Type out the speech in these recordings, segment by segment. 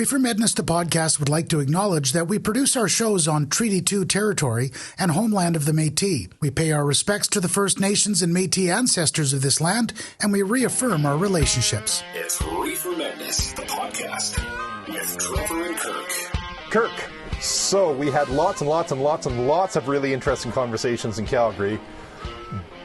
ReeferMEDness, the podcast, would like to acknowledge that we produce our shows on Treaty 2 territory and homeland of the Métis. We pay our respects to the First Nations and Métis ancestors of this land, and we reaffirm our relationships. It's ReeferMEDness, the podcast, with Trevor and Kirk. Kirk, so we had lots and lots and lots and lots of really interesting conversations in Calgary,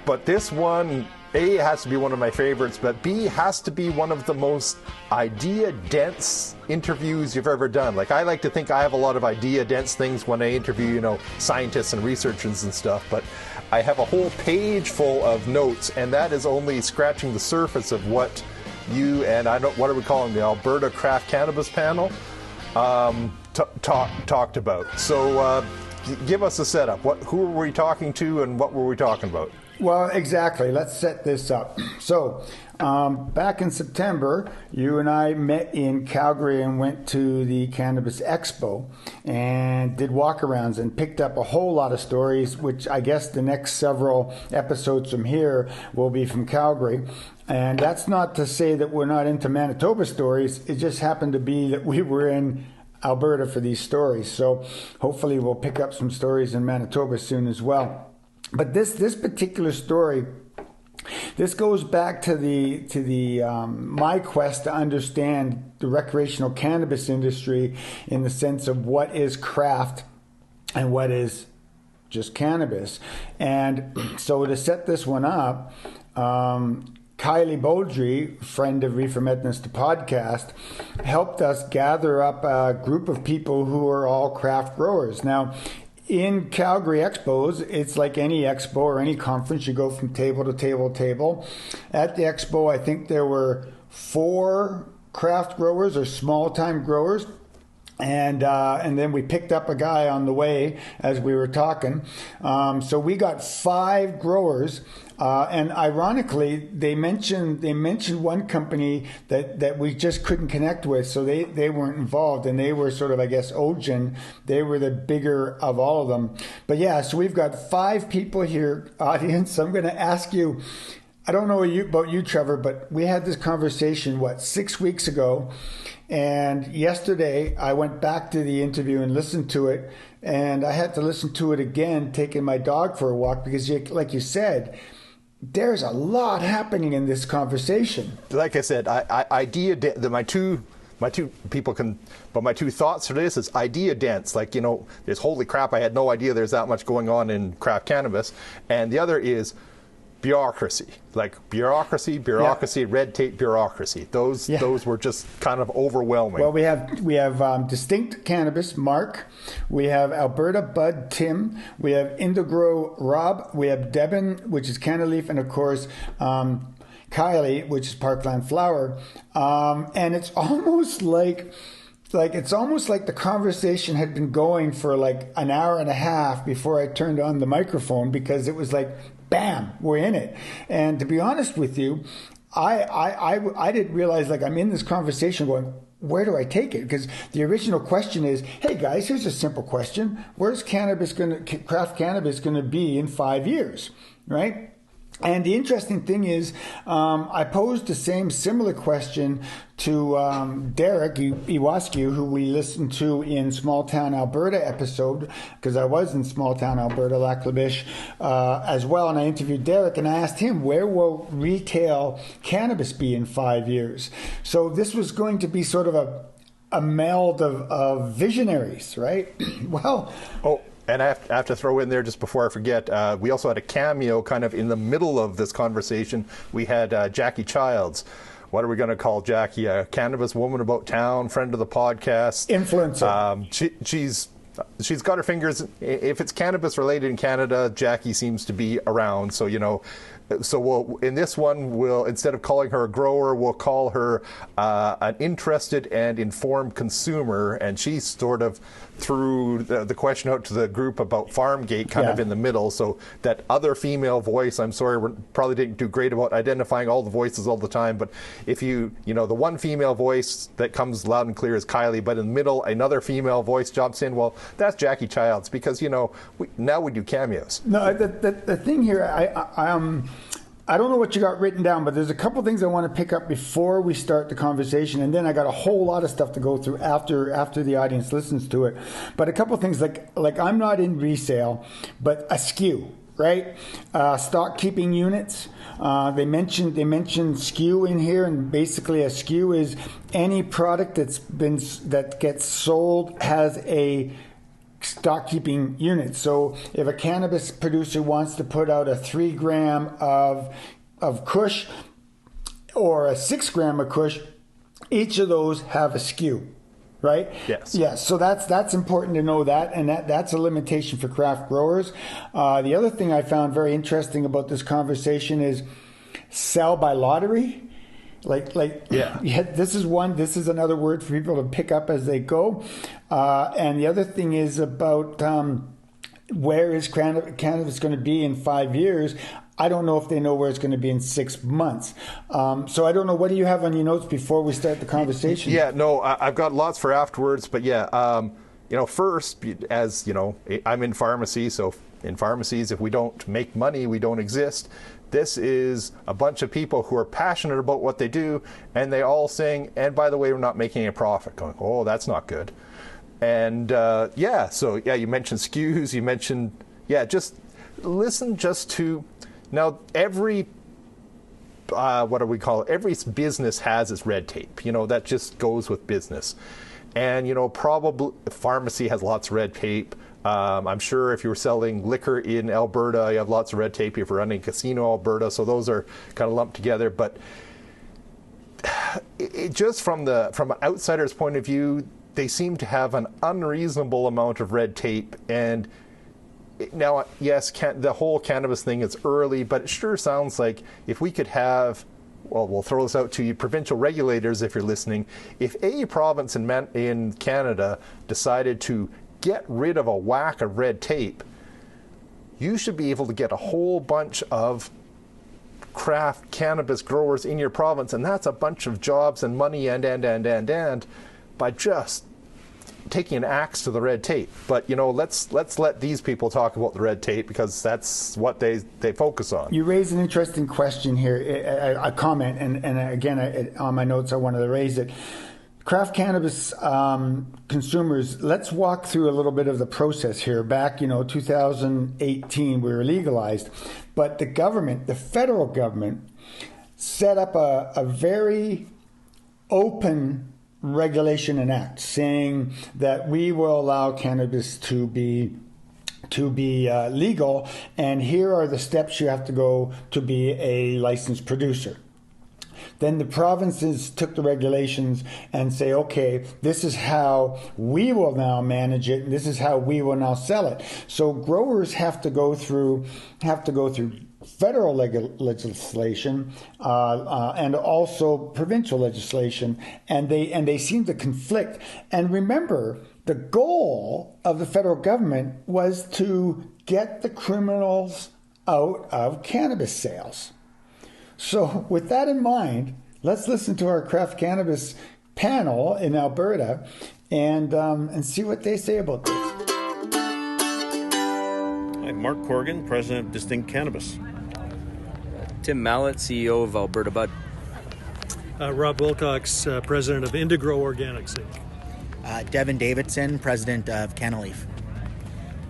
but this one, A, has to be one of my favorites, but B, has to be one of the most idea-dense interviews you've ever done. Like, I like to think I have a lot of idea-dense things when I interview, scientists and researchers and stuff, but I have a whole page full of notes, and that is only scratching the surface of what you and, what are we calling the Alberta Craft Cannabis Panel, talked about. So give us a setup. Who were we talking to and what were we talking about? Well, exactly. Let's set this up. So, back in September, you and I met in Calgary and went to the Cannabis Expo and did walkarounds and picked up a whole lot of stories, which I guess the next several episodes from here will be from Calgary. And that's not to say that we're not into Manitoba stories. It just happened to be that we were in Alberta for these stories. So hopefully we'll pick up some stories in Manitoba soon as well. But this particular story, this goes back to the my quest to understand the recreational cannabis industry in the sense of what is craft and what is just cannabis. And so to set this one up, Kylie Beaudry, friend of ReeferMEDness, the podcast, helped us gather up a group of people who are all craft growers. Now, in Calgary Expos, it's like any expo or any conference. You go from table to table to table. At the expo, I think there were 4 craft growers or small-time growers. And then we picked up a guy on the way as we were talking. So we got 5 growers. And ironically, they mentioned one company that we just couldn't connect with, so they weren't involved, and they were sort of, I guess, Ogen. They were the bigger of all of them. But yeah, so we've got 5 people here, audience. I'm going to ask you, I don't know about you, Trevor, but we had this conversation, 6 weeks ago, and yesterday I went back to the interview and listened to it, and I had to listen to it again, taking my dog for a walk, because like you said, there's a lot happening in this conversation. Like I said, my two thoughts for this is idea dense. Like, there's holy crap, I had no idea there's that much going on in craft cannabis. And the other is bureaucracy, like bureaucracy, yeah. Red tape bureaucracy. Those were just kind of overwhelming. Well, we have Distinct Cannabis, Mark. We have Alberta Bud, Tim. We have Indigrow, Rob. We have Devin, which is Canaleaf, and of course, Kylie, which is Parkland Flower. And it's almost like the conversation had been going for like an hour and a half before I turned on the microphone, because it was like, bam, we're in it. And to be honest with you, I didn't realize, like, I'm in this conversation going, where do I take it? Because the original question is, hey guys, here's a simple question. Where's craft cannabis going to be in 5 years, right? And the interesting thing is, I posed the similar question to Derek Iwascu, who we listened to in Small Town Alberta episode, because I was in Small Town Alberta, Lac La Biche, as well. And I interviewed Derek and I asked him, where will retail cannabis be in 5 years? So this was going to be sort of a meld of visionaries, right? Well... Oh. And I have to throw in there, just before I forget, we also had a cameo kind of in the middle of this conversation. We had Jackie Childs. What are we going to call Jackie? A cannabis woman about town, friend of the podcast. Influencer. She's got her fingers. If it's cannabis related in Canada, Jackie seems to be around. So, in this one, instead of calling her a grower, we'll call her an interested and informed consumer. And she sort of threw the question out to the group about Farmgate kind of in the middle. So that other female voice, I'm sorry, we probably didn't do great about identifying all the voices all the time. But if the one female voice that comes loud and clear is Kylie, but in the middle, another female voice jumps in. Well, that's Jackie Childs, because, now we do cameos. No, the thing here, I don't know what you got written down, but there's a couple things I want to pick up before we start the conversation, and then I got a whole lot of stuff to go through after the audience listens to it. But a couple things like I'm not in resale, but a SKU, right? Stock keeping units. They mentioned SKU in here, and basically a SKU is any product that gets sold has a stock keeping unit. So if a cannabis producer wants to put out a 3 gram of Kush or a 6 gram of Kush, each of those have a SKU, right? Yes. Yes. So that's important to know that, and that's a limitation for craft growers. The other thing I found very interesting about this conversation is sell by lottery. Yeah, this is another word for people to pick up as they go. And the other thing is about where is cannabis going to be in 5 years? I don't know if they know where it's going to be in 6 months. So I don't know. What do you have on your notes before we start the conversation? Yeah, no, I've got lots for afterwards. But yeah, first, as you know, I'm in pharmacy. So in pharmacies, if we don't make money, we don't exist. This is a bunch of people who are passionate about what they do, and they all saying, and by the way, we're not making a profit. Going, oh, that's not good. And so you mentioned SKUs, you mentioned, just listen to, now every, every business has its red tape, that just goes with business. And, probably pharmacy has lots of red tape. I'm sure if you were selling liquor in Alberta, you have lots of red tape if you're running a casino in Alberta, so those are kind of lumped together. But just from an outsider's point of view, they seem to have an unreasonable amount of red tape. And now, yes, the whole cannabis thing is early, but it sure sounds like if we could have, well, we'll throw this out to you, provincial regulators, if you're listening, if a province in Canada decided to get rid of a whack of red tape, you should be able to get a whole bunch of craft cannabis growers in your province, and that's a bunch of jobs and money and by just taking an axe to the red tape. But let's let these people talk about the red tape, because that's what they focus on. You raise an interesting question here, a comment, and again, on my notes I wanted to raise it. Craft cannabis consumers, let's walk through a little bit of the process here. Back, 2018, we were legalized, but the federal government, set up a very open regulation and act saying that we will allow cannabis to be legal, and here are the steps you have to go to be a licensed producer. Then the provinces took the regulations and say, okay, this is how we will now manage it, and this is how we will now sell it. So growers have to go through federal legislation and also provincial legislation, and they seem to conflict. And remember, the goal of the federal government was to get the criminals out of cannabis sales. So with that in mind, let's listen to our craft cannabis panel in Alberta and see what they say about this. I'm Mark Corrigan, President of Distinct Cannabis. Tim Mallett, CEO of Alberta Bud. Rob Wilcox, President of Indigrow Organics Inc. Devin Davidson, President of Canaleaf.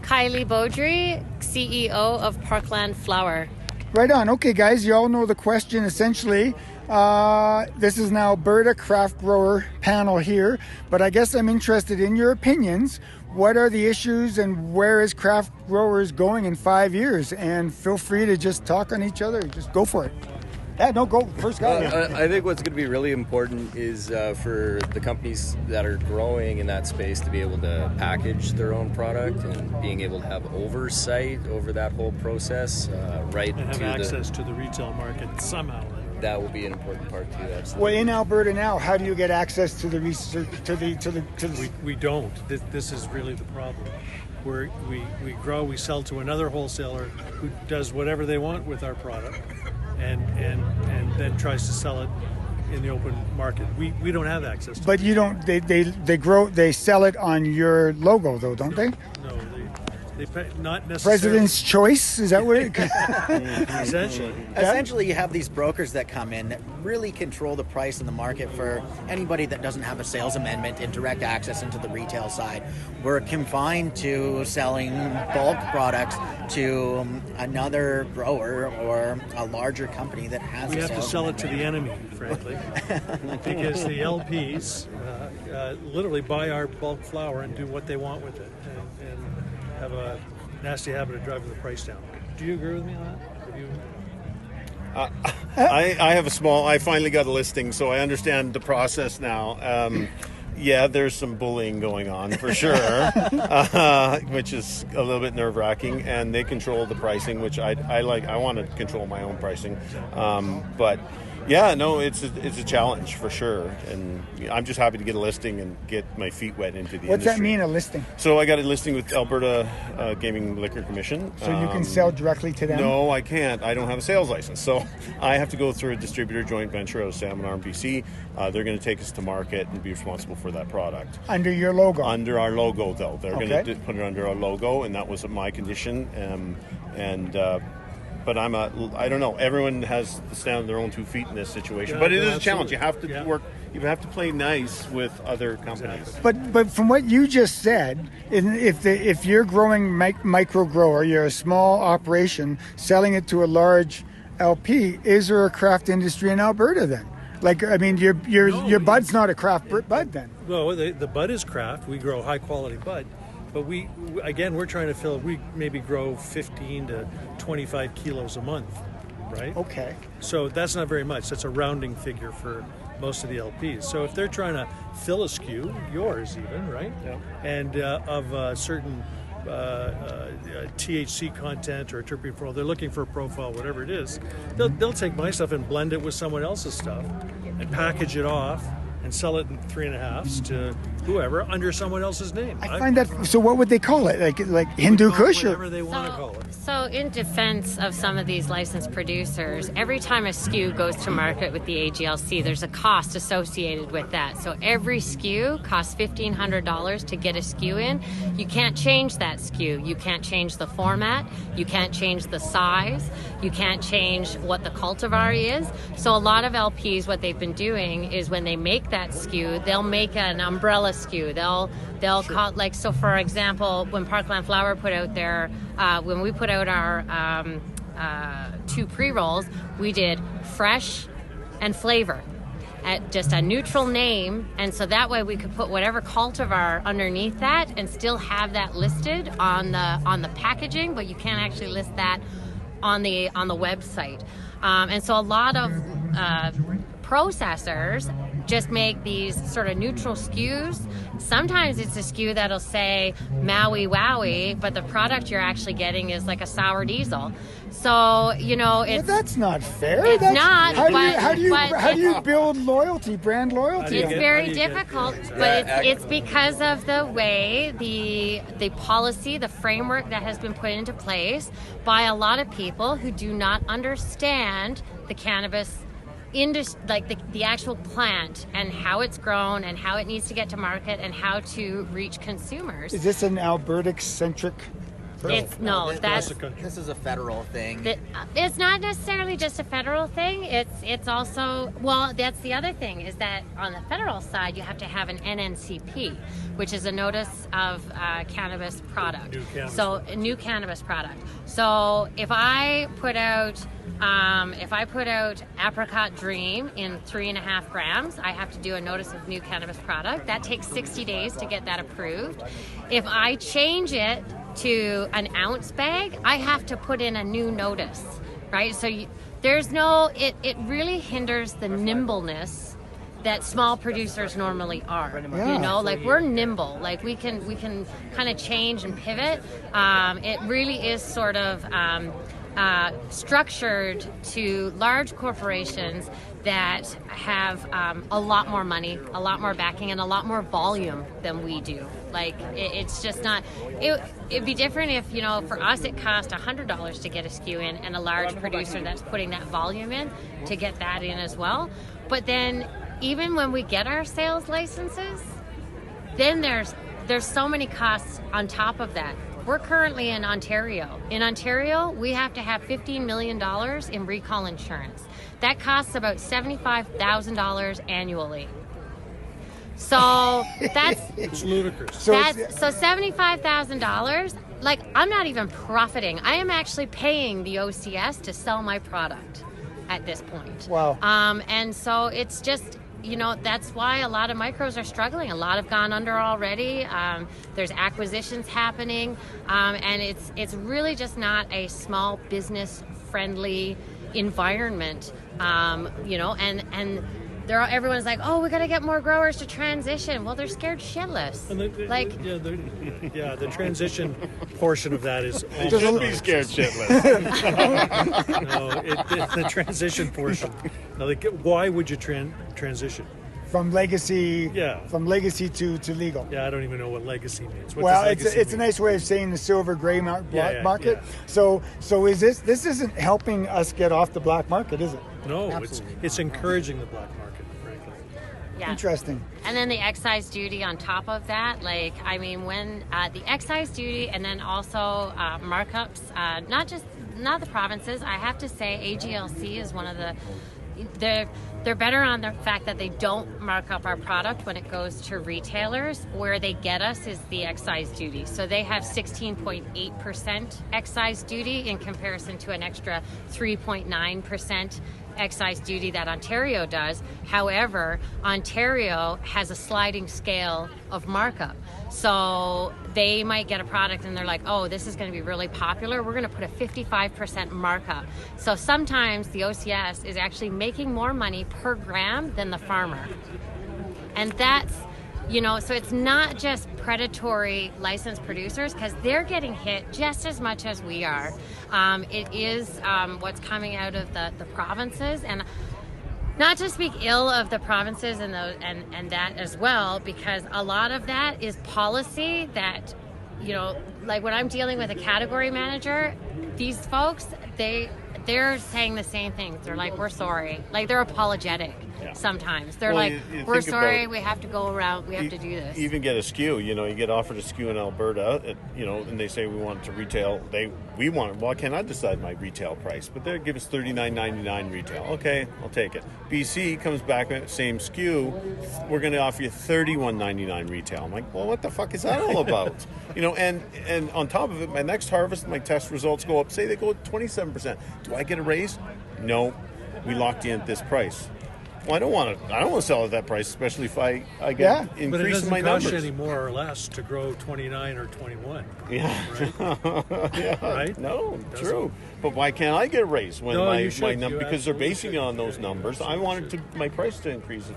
Kylie Beaudry, CEO of Parkland Flower. Right on. Okay, guys, you all know the question essentially. This is an Alberta craft grower panel here, but I guess I'm interested in your opinions. What are the issues and where is craft growers going in 5 years? And feel free to just talk on each other. Just go for it. Yeah, no, go. First guy. I think what's going to be really important is for the companies that are growing in that space to be able to package their own product and being able to have oversight over that whole process, right? And have access to the retail market somehow. That will be an important part too. Absolutely. Well, in Alberta now, how do you get access to the research We don't. This is really the problem. We grow, we sell to another wholesaler who does whatever they want with our product, and then tries to sell it in the open market. We don't have access to it. But you don't. They sell it on your logo though, don't they? No, They pay, not necessarily. President's choice? Is that what it? Essentially. Essentially, you have these brokers that come in that really control the price in the market for anybody that doesn't have a sales amendment and direct access into the retail side. We're confined to selling bulk products to another grower or a larger company that has We a have to sales sell it amendment. to the enemy, frankly, because the LPs literally buy our bulk flour and do what they want with it, and have a nasty habit of driving the price down. Do you agree with me on that? I have I finally got a listing, so I understand the process now. Yeah, there's some bullying going on for sure, which is a little bit nerve-wracking, and they control the pricing, which I like. I want to control my own pricing, but yeah, no, it's a challenge for sure, and I'm just happy to get a listing and get my feet wet into the What's industry. that mean, a listing? So I got a listing with Alberta Gaming Liquor Commission. So you can sell directly to them? No, I can't. I don't have a sales license. So I have to go through a distributor joint venture out of Salmon Arm, BC. They're going to take us to market and be responsible for that product. Under your logo? Under our logo, though. They're Okay. going to put it under our logo, and that was my condition. But I don't know. Everyone has to stand on their own 2 feet in this situation. Yeah, but it is a absolutely. challenge. You have to Yeah. work. You have to play nice with other companies. But from what you just said, if you're growing micro grower, you're a small operation selling it to a large LP. Is there a craft industry in Alberta then? Like, I mean, your bud's not a craft bud then. Well, the bud is craft. We grow high quality bud, but we're trying to fill. We maybe grow 15 to 25 kilos a month, right? Okay. So that's not very much. That's a rounding figure for most of the LPs. So if they're trying to fill a SKU, yours even, right? Yeah. And of a certain THC content or a terpene profile, they're looking for a profile, whatever it is, they'll take my stuff and blend it with someone else's stuff and package it off and sell it in 3.5s to whoever under someone else's name. I find that. So what would they call it? Like Hindu Kush? Whatever they want to call it. So in defense of some of these licensed producers, every time a SKU goes to market with the AGLC, there's a cost associated with that. So every SKU costs $1,500 to get a SKU in. You can't change that SKU. You can't change the format. You can't change the size. You can't change what the cultivar is. So a lot of LPs, what they've been doing is when they make that SKU, they'll make an umbrella SKU. They'll call, like, so for example, when Parkland Flour put out their when we put out our 2 pre-rolls, we did fresh and flavor at just a neutral name, and so that way we could put whatever cultivar underneath that and still have that listed on the packaging, but you can't actually list that on the website. And so a lot of processors just make these sort of neutral SKUs. Sometimes it's a SKU that'll say Maui Wowie, but the product you're actually getting is like a sour diesel. So, it's... Well, that's not fair. It's not, How do you but build loyalty, brand loyalty? it's very difficult, but it's because of the way the policy, the framework that has been put into place by a lot of people who do not understand the cannabis industry, like the actual plant and how it's grown and how it needs to get to market and how to reach consumers. Is this an Alberta-centric? This is a federal thing. It's not necessarily just a federal thing. It's also, well, that's the other thing, is that on the federal side you have to have an NNCP, which is a notice of cannabis product. New cannabis product. So if I put out Apricot Dream in 3.5 grams, I have to do a notice of new cannabis product. That takes 60 days to get that approved. If I change it to an ounce bag, I have to put in a new notice, right? So it really hinders the nimbleness that small producers normally are. Yeah. Like we're nimble, like we can kind of change and pivot. It really is sort of structured to large corporations that have a lot more money, a lot more backing, and a lot more volume than we do. Like it's just not. It'd be different if for us it cost $100 to get a SKU in, and a large producer that's putting that volume in to get that in as well. But then even when we get our sales licenses, then there's so many costs on top of that. We're currently in Ontario. In Ontario, we have to have $15 million in recall insurance. That costs about $75,000 annually. So that's It's ludicrous. so $75,000. Like, I'm not even profiting. I am actually paying the OCS to sell my product at this point. Wow. And so it's just, that's why a lot of micros are struggling. A lot have gone under already. There's acquisitions happening, and it's really just not a small business friendly environment. And everyone's like, oh, we got to get more growers to transition. Well, they're scared shitless. And the transition portion of that is Should be scared shitless. the transition portion. Now, why would you transition? From legacy, Yeah. from legacy to legal. Yeah, I don't even know what legacy means. What Well, does it's legacy a mean? nice way of saying the silver gray market. Yeah. So is this isn't helping us get off the black market, is it? No, Absolutely. it's encouraging the black market, frankly. Yeah. Interesting. And then the excise duty on top of that, when the excise duty and then also markups, not the provinces. I have to say AGLC is one of they're better on the fact that they don't mark up our product when it goes to retailers. Where they get us is the excise duty. So they have 16.8% excise duty in comparison to an extra 3.9% excise duty that Ontario does. However, Ontario has a sliding scale of markup. So they might get a product and they're like, oh, this is going to be really popular. We're going to put a 55% markup. So sometimes the OCS is actually making more money per gram than the farmer. And that's, so it's not just predatory licensed producers, because they're getting hit just as much as we are. It is what's coming out of the provinces, and not to speak ill of the provinces and that as well, because a lot of that is policy that, like when I'm dealing with a category manager, these folks, they're saying the same thing. They're like, we're sorry. Like, they're apologetic sometimes. They're Well, like, you we're think sorry, about- we have to go around, we have to do this. Even get a SKU, you get offered a SKU in Alberta, and they say we want it to retail. Well, I cannot decide my retail price, but they give us $39.99 retail. Okay, I'll take it. BC comes back with the same SKU, we're going to offer you $31.99 retail. I'm like, well, what the fuck is that all about? And on top of it, my next harvest, my test results go up. Say they go 27%. Do I get a raise? No, we locked in at this price. Well, I don't want to sell at that price, especially if I get But it increase in doesn't my cost you numbers. any more or less to grow 29 or 21. Yeah. Yeah. Right? No, It true. But why can't I get a raise when No, my you should. number? You Because they're absolutely basing should. it on those Yeah, numbers. you I wanted should. my price to increase.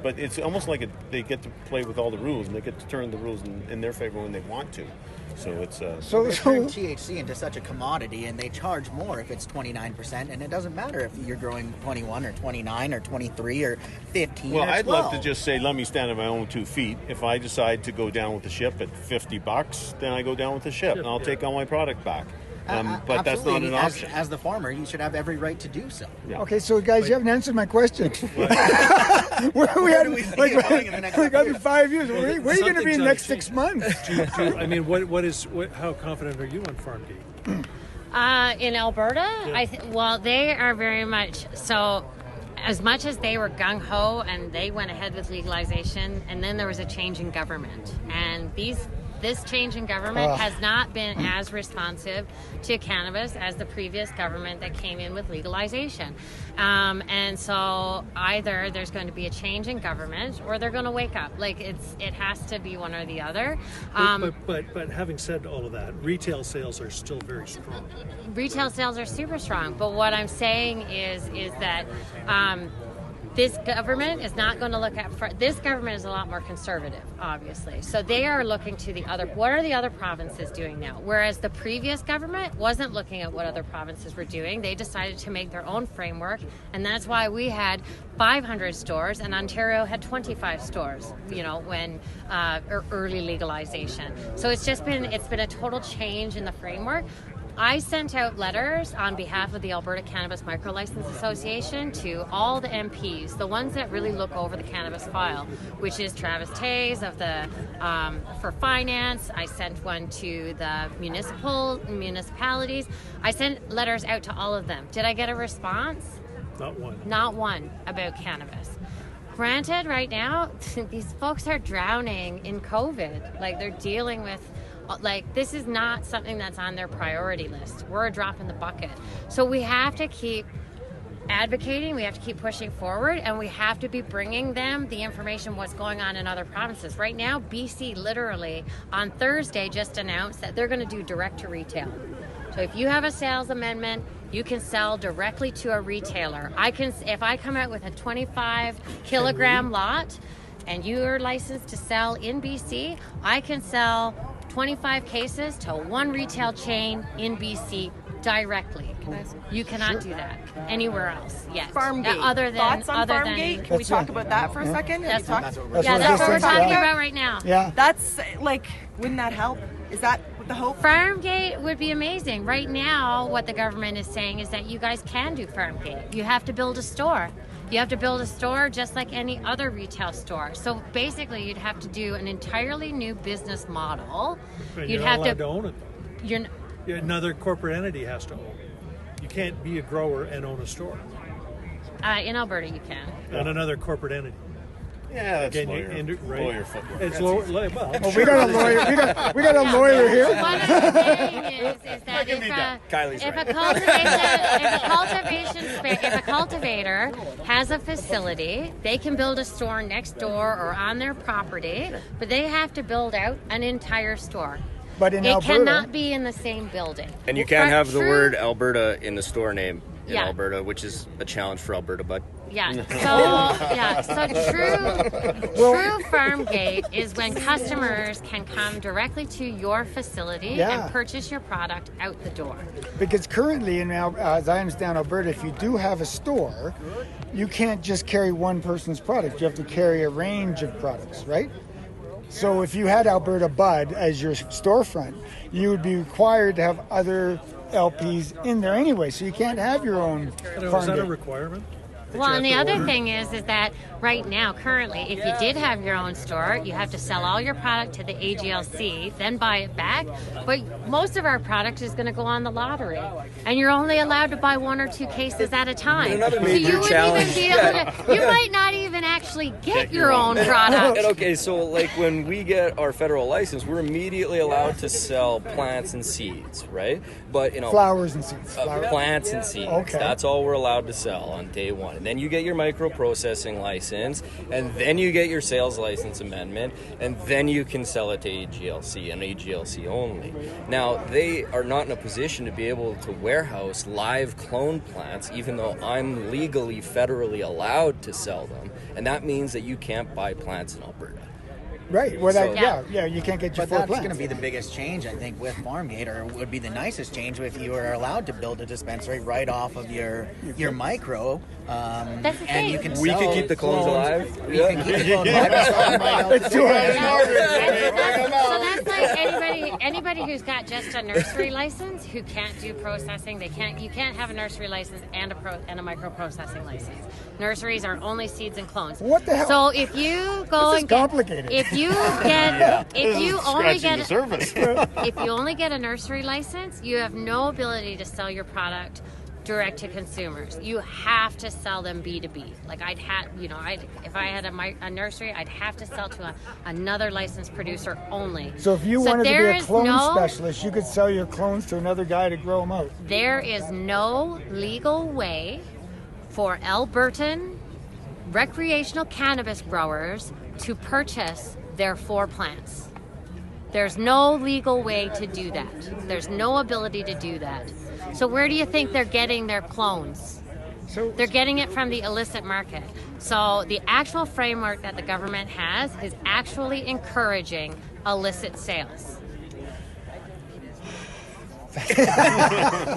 But it's almost like they get to play with all the rules, and they get to turn the rules in their favor when they want to. So it's They So turn THC into such a commodity, and they charge more if it's 29%, and it doesn't matter if you're growing 21 or 29 or 23 or 15 well, or 12. I'd love to just say, let me stand on my own 2 feet. If I decide to go down with the ship at $50, then I go down with the ship, and I'll take all my product back. But that's not an Absolutely. option. As the farmer, you should have every right to do so. okay, so guys, you haven't answered my question. Where do we see it going in the next like couple other 5 years? Where are you going to Something's be in the next gotta 6 months? I mean, how confident are you on FarmGate? In Alberta, they are very much so. As much as they were gung-ho and they went ahead with legalization, and then there was a change in government, and this change in government has not been as responsive to cannabis as the previous government that came in with legalization. And so either there's going to be a change in government or they're going to wake up. Like, it has to be one or the other. But having said all of that, retail sales are still very strong. Retail sales are super strong, but what I'm saying is that this government is not going to look at. This government is a lot more conservative, obviously. So they are looking to what are the other provinces doing now? Whereas the previous government wasn't looking at what other provinces were doing. They decided to make their own framework, and that's why we had 500 stores and Ontario had 25 stores. When early legalization. So it's been a total change in the framework. I sent out letters on behalf of the Alberta Cannabis Micro License Association to all the MPs, the ones that really look over the cannabis file, which is Travis Tays of the for finance. I sent one to the municipalities. I sent letters out to all of them. Did I get a response? Not one. Not one about cannabis. Granted, right now, these folks are drowning in COVID. Like, they're dealing with, like, this is not something that's on their priority list. We're a drop in the bucket. So we have to keep advocating, we have to keep pushing forward, and we have to be bringing them the information what's going on in other provinces. Right now, BC literally on Thursday just announced that they're going to do direct to retail. So if you have a sales amendment, you can sell directly to a retailer. If I come out with a 25 kilogram lot and you're licensed to sell in BC, I can sell 25 cases to one retail chain in BC directly. You cannot do that anywhere else. Yes. Farmgate. Thoughts on Farmgate? Can we talk about that for a second? That's what we're talking about right now. Yeah. That's like, wouldn't that help? Is that what the hope? Farmgate would be amazing. Right now, what the government is saying is that you guys can do Farmgate. You have to build a store. You have to build a store just like any other retail store. So basically, you'd have to do an entirely new business model. And You'd you're have not allowed to to own it. Another corporate entity has to own it. You can't be a grower and own a store. In Alberta, you can. And another corporate entity. Yeah, that's Again, lawyer footwork. It's lower. Well, We got a lawyer. We got a lawyer here. What I'm saying is that if a cultivator has a facility, they can build a store next door or on their property, but they have to build out an entire store. But in it Alberta, cannot be in the same building. And you can't have the word Alberta in the store name in Yeah. Alberta, which is a challenge for Alberta, bud. Yeah. So true Farmgate is when customers can come directly to your facility and purchase your product out the door. because currently, as I understand Alberta, if you do have a store, you can't just carry one person's product. You have to carry a range of products, right? So if you had Alberta Bud as your storefront, you would be required to have other LPs in there anyway. So you can't have your own Is that a Farmgate. requirement? Well, and the other thing is that right now, currently, if you did have your own store, you have to sell all your product to the AGLC, then buy it back. But most of our product is going to go on the lottery, and you're only allowed to buy 1 or 2 cases at a time. Another So major you wouldn't even be able to. You might not even actually get your own product. And okay, so like when we get our federal license, we're immediately allowed to sell plants and seeds, right? But Flowers and seeds. plants and seeds. Okay. That's all we're allowed to sell on day one. And then you get your micro-processing license, and then you get your sales license amendment, and then you can sell it to AGLC and AGLC only. Now, they are not in a position to be able to warehouse live clone plants, even though I'm legally, federally allowed to sell them. And that means that you can't buy plants in Alberta. Right. Well, So- you can't get your But full that's plants. going to be the biggest change, I think, with Farmgate, or would be the nicest change if you were allowed to build a dispensary right off of your micro. That's the and thing. you can We sell could keep the clones alive. We can keep the clones alive. Let's do it. So that's like anybody who's got just a nursery license who can't do processing. You can't have a nursery license and a micro processing license. Nurseries are only seeds and clones. What the hell? So if you go This is and get, complicated. if you only get a nursery license, you have no ability to sell your product direct to consumers. You have to sell them B2B. Like if I had a nursery, I'd have to sell to another licensed producer only. So if you wanted to be there a is clone no- specialist, you could sell your clones to another guy to grow them out. There is no legal way for Albertan recreational cannabis growers to purchase their 4 plants. There's no legal way to do that. There's no ability to do that. So where do you think they're getting their clones? So They're getting it from the illicit market. So the actual framework that the government has is actually encouraging illicit sales.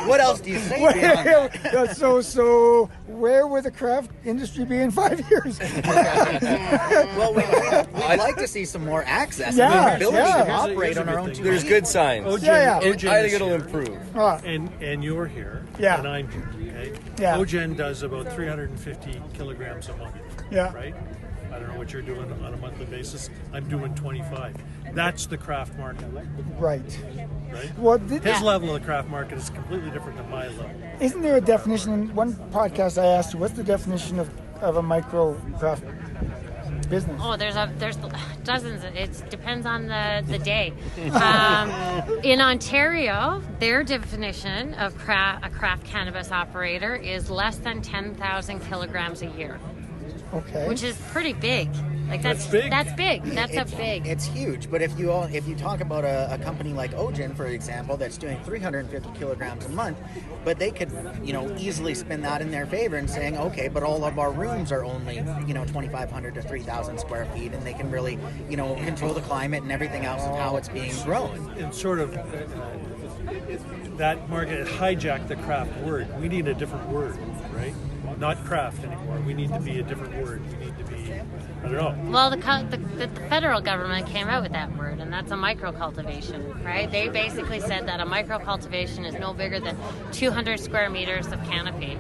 What else do you say beyond that? So where will the craft industry be in 5 years? Well, we'd like to see some more access and the ability to operate on our own two. There's good signs. Yeah. I think it'll improve. And you're here, Yeah. and I'm here. Okay? Yeah. OGen does about 350 kilograms a month. Yeah. Right? I don't know what you're doing on a monthly basis. I'm doing 25. That's the craft market. Right. Right? Well, His level of the craft market is completely different than my level. isn't there a definition? In one podcast I asked you, what's the definition of a micro craft business? Oh, there's dozens. It depends on the day. In Ontario, their definition of a craft cannabis operator is less than 10,000 kilograms a year. Okay. Which is pretty big. Like that's big. That's big. That's a big. It's huge, but if you talk about a company like OGen, for example, that's doing 350 kilograms a month, but they could, easily spin that in their favor and saying, okay, but all of our rooms are only, 2,500 to 3,000 square feet, and they can really, control the climate and everything else and how it's being grown. And sort of that market hijacked the craft word. We need a different word, right? Not craft anymore. We need to be a different word. We need to be, I don't know. Well, the federal government came out with that word, and that's a micro-cultivation, right? They basically said that a micro-cultivation is no bigger than 200 square meters of canopy,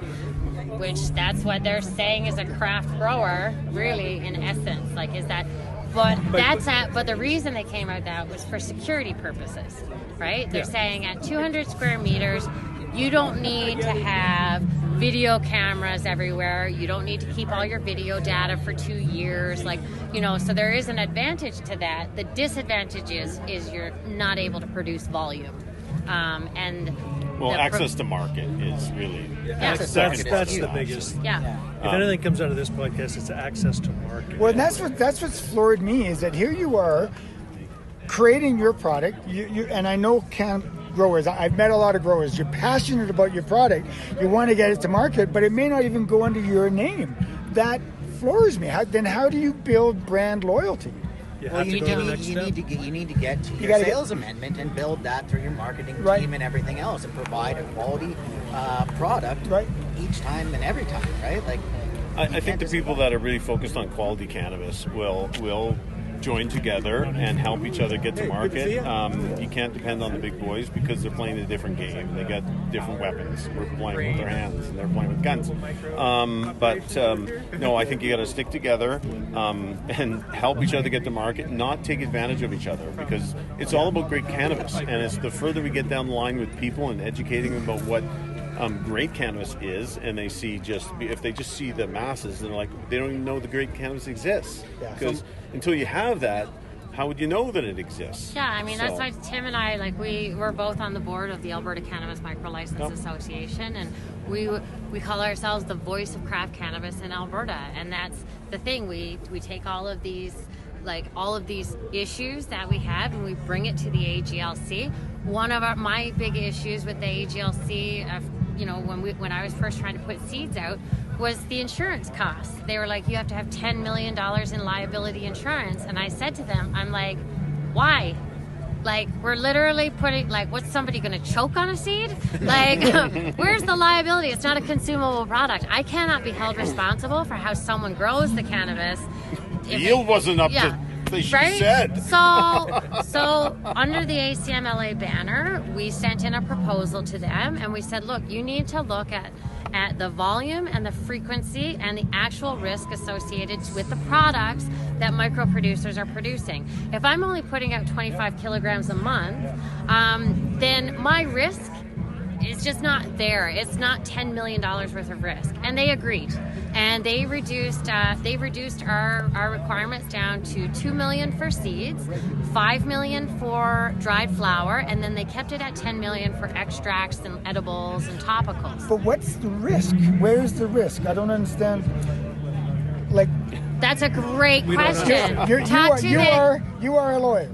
which that's what they're saying is a craft grower, really, in essence. Like, is that... But the reason they came out with that was for security purposes, right? They're saying at 200 square meters, you don't need to have video cameras everywhere. You don't need to keep all your video data for 2 years. So there is an advantage to that. The disadvantage is you're not able to produce volume. Access to market is really That's the biggest. Yeah. If anything comes out of this podcast, it's access to market. Well, that's what's floored me is that here you are creating your product. You and I know growers. I've met a lot of growers. You're passionate about your product. You want to get it to market, but it may not even go under your name. That floors me. How do you build brand loyalty? You need to get to your sales amendment and build that through your marketing team and everything else, and provide a quality product each time and every time, right? Like, I think the people that are really focused on quality cannabis will join together and help each other get to market. You can't depend on the big boys because they're playing a different game. They got different weapons. We're playing with their hands and they're playing with guns. No, I think you got to stick together and help each other get to market, not take advantage of each other, because it's all about great cannabis. And it's the further we get down the line with people and educating them about what great cannabis is, and they see if they just see the masses, they're like, they don't even know the great cannabis exists. Because until you have that, how would you know that it exists? Yeah, I mean, that's why Tim and I, we're both on the board of the Alberta Cannabis Micro License Association, and we call ourselves the voice of craft cannabis in Alberta, and that's the thing. We take all of these issues that we have and we bring it to the AGLC. One of my big issues with the AGLC, when I was first trying to put seeds out, was the insurance costs. They were like, you have to have $10 million in liability insurance. And I said to them, I'm like, why? Like, we're literally putting, what's somebody going to choke on a seed? Where's the liability? It's not a consumable product. I cannot be held responsible for how someone grows the cannabis. The yield wasn't up to right? said. So under the ACMLA banner, we sent in a proposal to them, and we said, look, you need to look at the volume and the frequency and the actual risk associated with the products that micro producers are producing. If I'm only putting out 25 kilograms a month, then my risk is just not there. It's not $10 million worth of risk. And they agreed. And they reduced our requirements down to $2 million for seeds, $5 million for dried flower, and then they kept it at $10 million for extracts and edibles and topicals. But what's the risk? Where's the risk? I don't understand. That's a great question. You are a lawyer.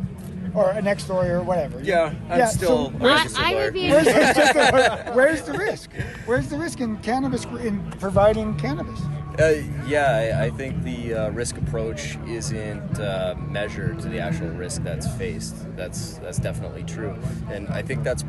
Or an ex-lawyer or whatever. Yeah, I'm still I would be. Where's the risk? Where's the risk in cannabis, in providing cannabis? I think the risk approach isn't measured to the actual risk that's faced. That's definitely true, and I think that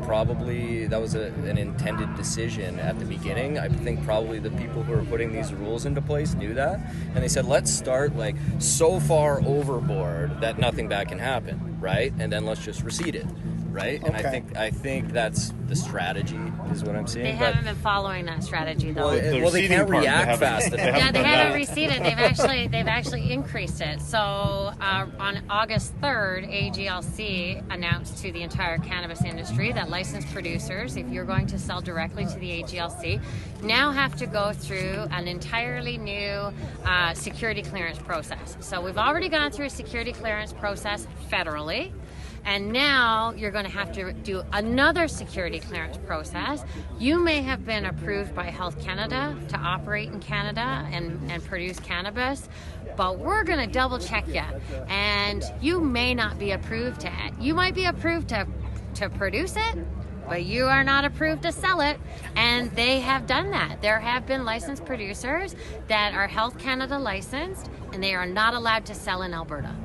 was an intended decision at the beginning. I think probably the people who are putting these rules into place knew that, and they said, let's start like so far overboard that nothing bad can happen, right? And then let's just recede it. Right, and I think that's the strategy, is what I'm saying. They haven't been following that strategy though. Well, they can't react fast enough. Yeah, they haven't receded. They've actually increased it. So on August 3rd, AGLC announced to the entire cannabis industry that licensed producers, if you're going to sell directly to the AGLC, now have to go through an entirely new security clearance process. So we've already gone through a security clearance process federally. And now you're going to have to do another security clearance process. You may have been approved by Health Canada to operate in Canada and produce cannabis, but we're going to double check you. And you may not be approved to it. You might be approved to produce it, but you are not approved to sell it. And they have done that. There have been licensed producers that are Health Canada licensed, and they are not allowed to sell in Alberta.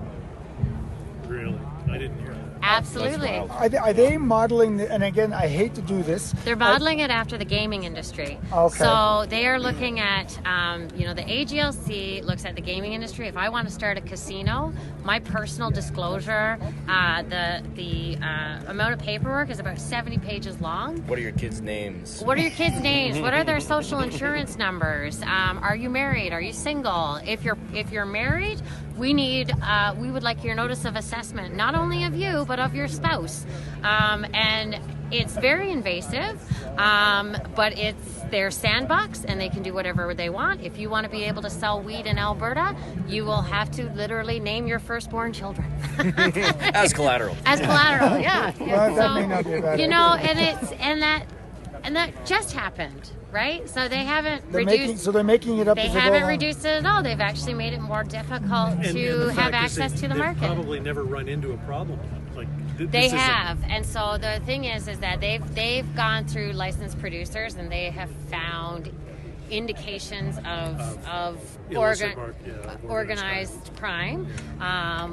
Really? I didn't hear that. Absolutely. Are they modeling, and again, I hate to do this. They're modeling it after the gaming industry. Okay. So they are looking at, the AGLC looks at the gaming industry. If I want to start a casino, my personal disclosure, the amount of paperwork is about 70 pages long. What are your kids' names? What are their social insurance numbers? Are you married? Are you single? If you're married, we would like your notice of assessment, not only of you, but of your spouse. And it's very invasive, but it's their sandbox and they can do whatever they want. If you want to be able to sell weed in Alberta, you will have to literally name your firstborn children. As collateral. As collateral, yeah. Well, that may not be a bad idea. And that just happened. Right? So they haven't they're making it up. They haven't reduced it at all. They've actually made it more difficult to have access to the market. They've probably never run into a problem. Like they have, and so the thing is that they've gone through licensed producers and they have found indications of organized crime.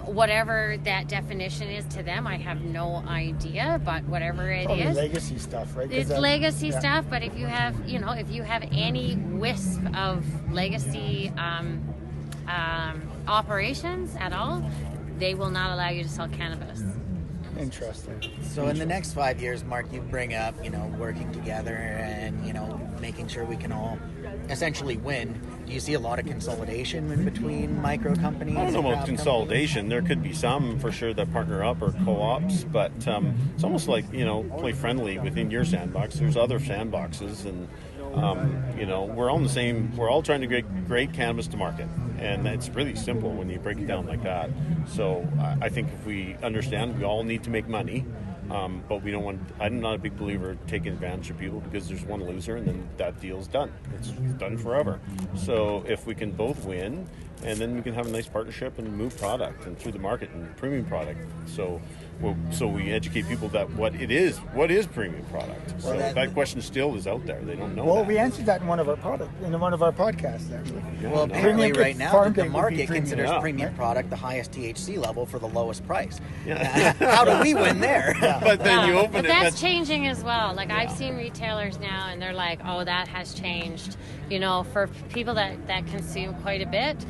Whatever that definition is to them, I have no idea, but whatever it probably is, legacy stuff, right? It's legacy stuff, but if you have any wisp of legacy operations at all, they will not allow you to sell cannabis. Interesting. So in the next 5 years, Mark, you bring up, working together and, making sure we can all essentially win. Do you see a lot of consolidation in between micro companies? I don't know about consolidation. There could be some for sure that partner up or co-ops, but it's almost like, play friendly within your sandbox. There's other sandboxes, and we're all trying to get great cannabis to market, and it's really simple when you break it down like that. So I think if we understand we all need to make money, but we don't want. I'm not a big believer of taking advantage of people, because there's one loser and then that deal's done. It's done forever. So if we can both win, and then we can have a nice partnership and move product and through the market and premium product. So we educate people that what is premium product. So that question still is out there. They don't know. Well, we answered that in one of our podcasts actually. Yeah, well, apparently right now the market considers premium product the highest THC level for the lowest price. Yeah. How do we win there? But then you open but it. That's changing as well. Like I've seen retailers now, and they're like, "Oh, that has changed." For people that consume quite a bit,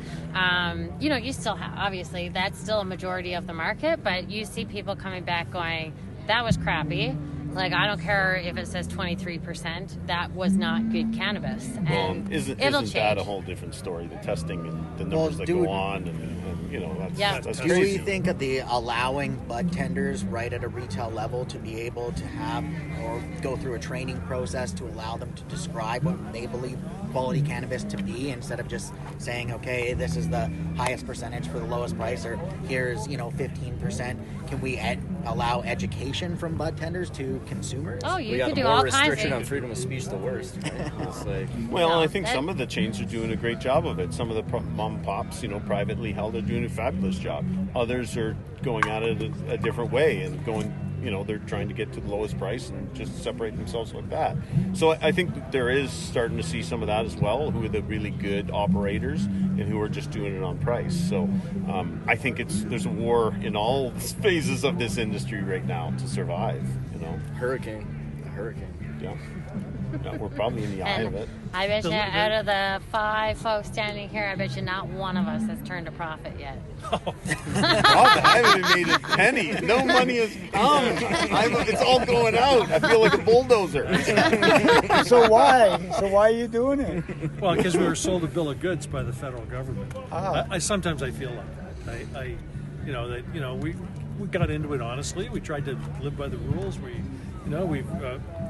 you still have, obviously that's still a majority of the market, but you see people coming back going, "That was crappy." Like, I don't care if it says 23%. That was not good cannabis. And isn't that a whole different story? The testing and the numbers that go on, and that's do we think of the allowing bud tenders right at a retail level to be able to have or go through a training process to allow them to describe what they believe quality cannabis to be, instead of just saying, okay, this is the highest percentage for the lowest price, or here's 15%? Can we allow education from bud tenders to consumers? Oh, you could do all kinds of... The more restriction on freedom of speech, the worse. Right? It's like... Well, I think some of the chains are doing a great job of it. Some of the mom and pops, privately held, are doing a fabulous job. Others are going at it a different way and going, they're trying to get to the lowest price and just separate themselves like that. So I think that there is starting to see some of that as well, who are the really good operators and who are just doing it on price. So I think there's a war in all phases of this industry right now to survive. Hurricane. Yeah. We're probably in the eye of it. I bet you out of the 5 folks standing here, I bet you not one of us has turned a profit yet. I haven't made a penny. No money has come. It's all going out. I feel like a bulldozer. So why are you doing it? Well, because we were sold a bill of goods by the federal government. Sometimes I feel like that. We got into it honestly. We tried to live by the rules. We've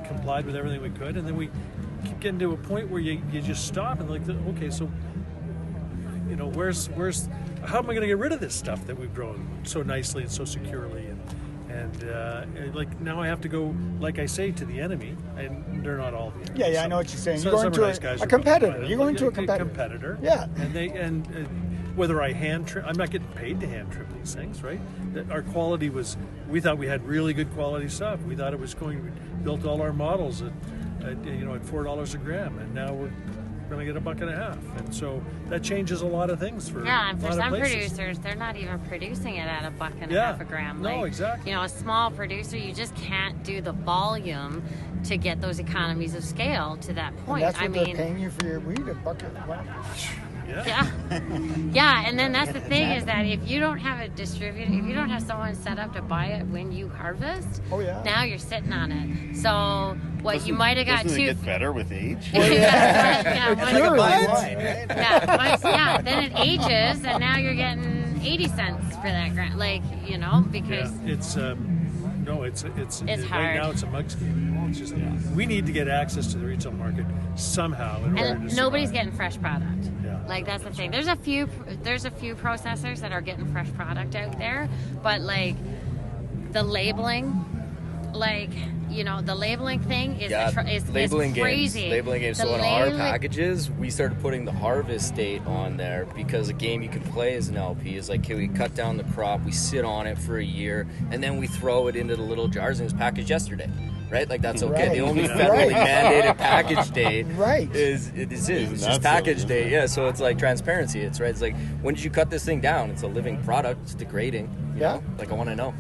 complied with everything we could, and then we keep getting to a point where you just stop and okay, so where's how am I going to get rid of this stuff that we've grown so nicely and so securely, and now I have to go, like I say, to the enemy, and they're not all the enemy. I know what you're saying. You're going to a competitor. You're going to a competitor. Yeah, and whether I hand trim, I'm not getting paid to hand trim these things, right? Our quality we thought we had really good quality stuff. We thought it was we built all our models at $4 a gram, and now we're going to get $1.50. And so that changes a lot of things for and for some places. Producers, they're not even producing it at $1.50 a gram. No, exactly. A small producer, you just can't do the volume to get those economies of scale to that point. And that's what they're paying you for your weed, $1. Wow. Yeah, and then that's the thing is that if you don't have a distributor, if you don't have someone set up to buy it when you harvest, now you're sitting on it. So you might have got doesn't it get better with age? Then it ages, and now you're getting 80 cents for that gram, because it's hard. Right now it's a mug's game. It's just we need to get access to the retail market somehow in order to nobody's survive. getting fresh product. That's the thing. There's a few processors that are getting fresh product out there, but the labeling, the labeling thing is labeling crazy. Games. Labeling games. So in our packages, we started putting the harvest date on there because a game you can play as an LP is we cut down the crop, we sit on it for a year, and then we throw it into the little jars and it's packaged yesterday. Right? That's okay. The only federally mandated package date is just package date. Yeah, so it's transparency. It's right. It's when did you cut this thing down? It's a living product. It's degrading. I want to know.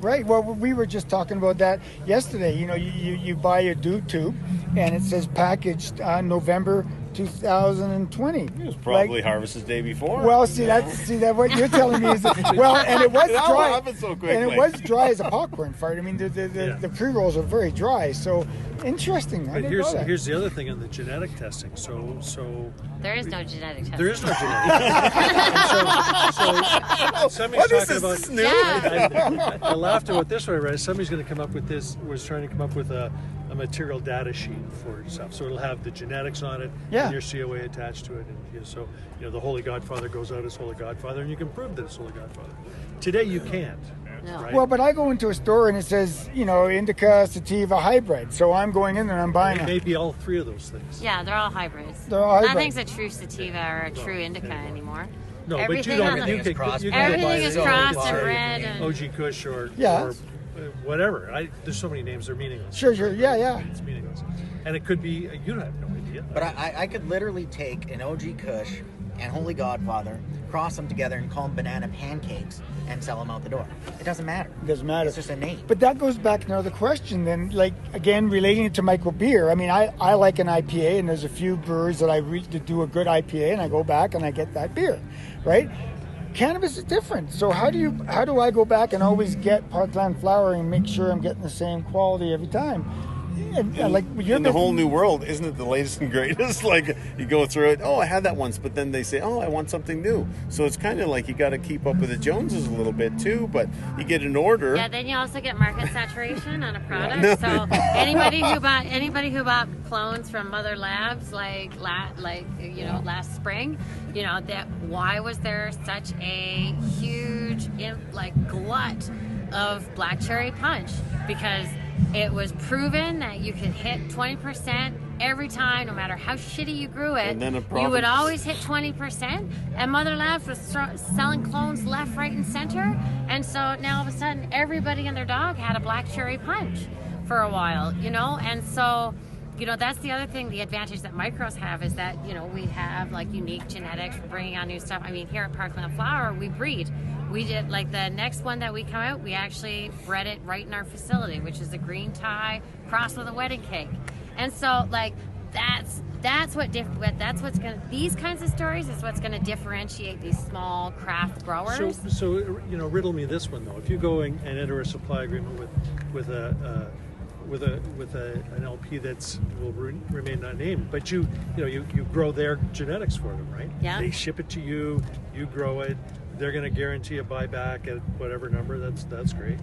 Right. Well, we were just talking about that yesterday. You buy a dew tube, and it says packaged November 2020. It was probably harvest's day before. Well, see that what you're telling me is and it was dry. So and it was dry as a popcorn fart. I mean, the pre-rolls are very dry. So interesting. But here's the other thing in the genetic testing. So there is no genetic testing. There is no genetic testing. Somebody's talking about. Yeah. I laughed about this one, right? Somebody's going to come up with this. Was trying to come up with a material data sheet for stuff. So it'll have the genetics on it and your COA attached to it. And so the Holy Godfather goes out as Holy Godfather, and you can prove that it's Holy Godfather. Today you can't. No. Right? Well, but I go into a store and it says, indica, sativa, hybrid. So I'm going in there and I'm buying it. Maybe all 3 of those things. Yeah, they're all hybrids. Nothing's a true sativa or a true indica anymore. No, everything but everything is crossed and bred. And OG Kush or whatever. There's so many names, they're meaningless. Sure, yeah. It's meaningless. And it could be, you have no idea. But I could literally take an OG Kush and Holy Godfather, cross them together and call them banana pancakes and sell them out the door. It doesn't matter. It doesn't matter. It's just a name. But that goes back to another question then, again, relating it to micro beer. I mean, I like an IPA, and there's a few brewers that I read to do a good IPA, and I go back and I get that beer, right? Cannabis is different. So how do I go back and always get Parkland flower and make sure I'm getting the same quality every time? In the whole new world, isn't it the latest and greatest? You go through it, I had that once, but then they say, I want something new. So it's kind of you got to keep up with the Joneses a little bit too, but you get an order. Yeah, then you also get market saturation on a product. So anybody who bought clones from Mother Labs last spring, that why was there such a huge glut of black cherry punch? Because it was proven that you could hit 20% every time, no matter how shitty you grew it, And then a you would province- always hit 20%. And Mother Labs was selling clones left, right, and center. And so now all of a sudden, everybody and their dog had a black cherry punch for a while, you know? And so, you know, that's the other thing, the advantage that micros have is that, you know, we have like unique genetics for bringing on new stuff. I mean, here at Parkland Flower, we breed. We did, like the next one that we come out, we actually bred it right in our facility, which is a green tie crossed with a wedding cake. And so, like, that's what's gonna, these kinds of stories is what's gonna differentiate these small craft growers. So you know, riddle me this one though. If you go and enter a supply agreement with an LP that's will remain not named, but you grow their genetics for them, right? Yeah. They ship it to you, you grow it. They're going to guarantee a buyback at whatever number. That's great.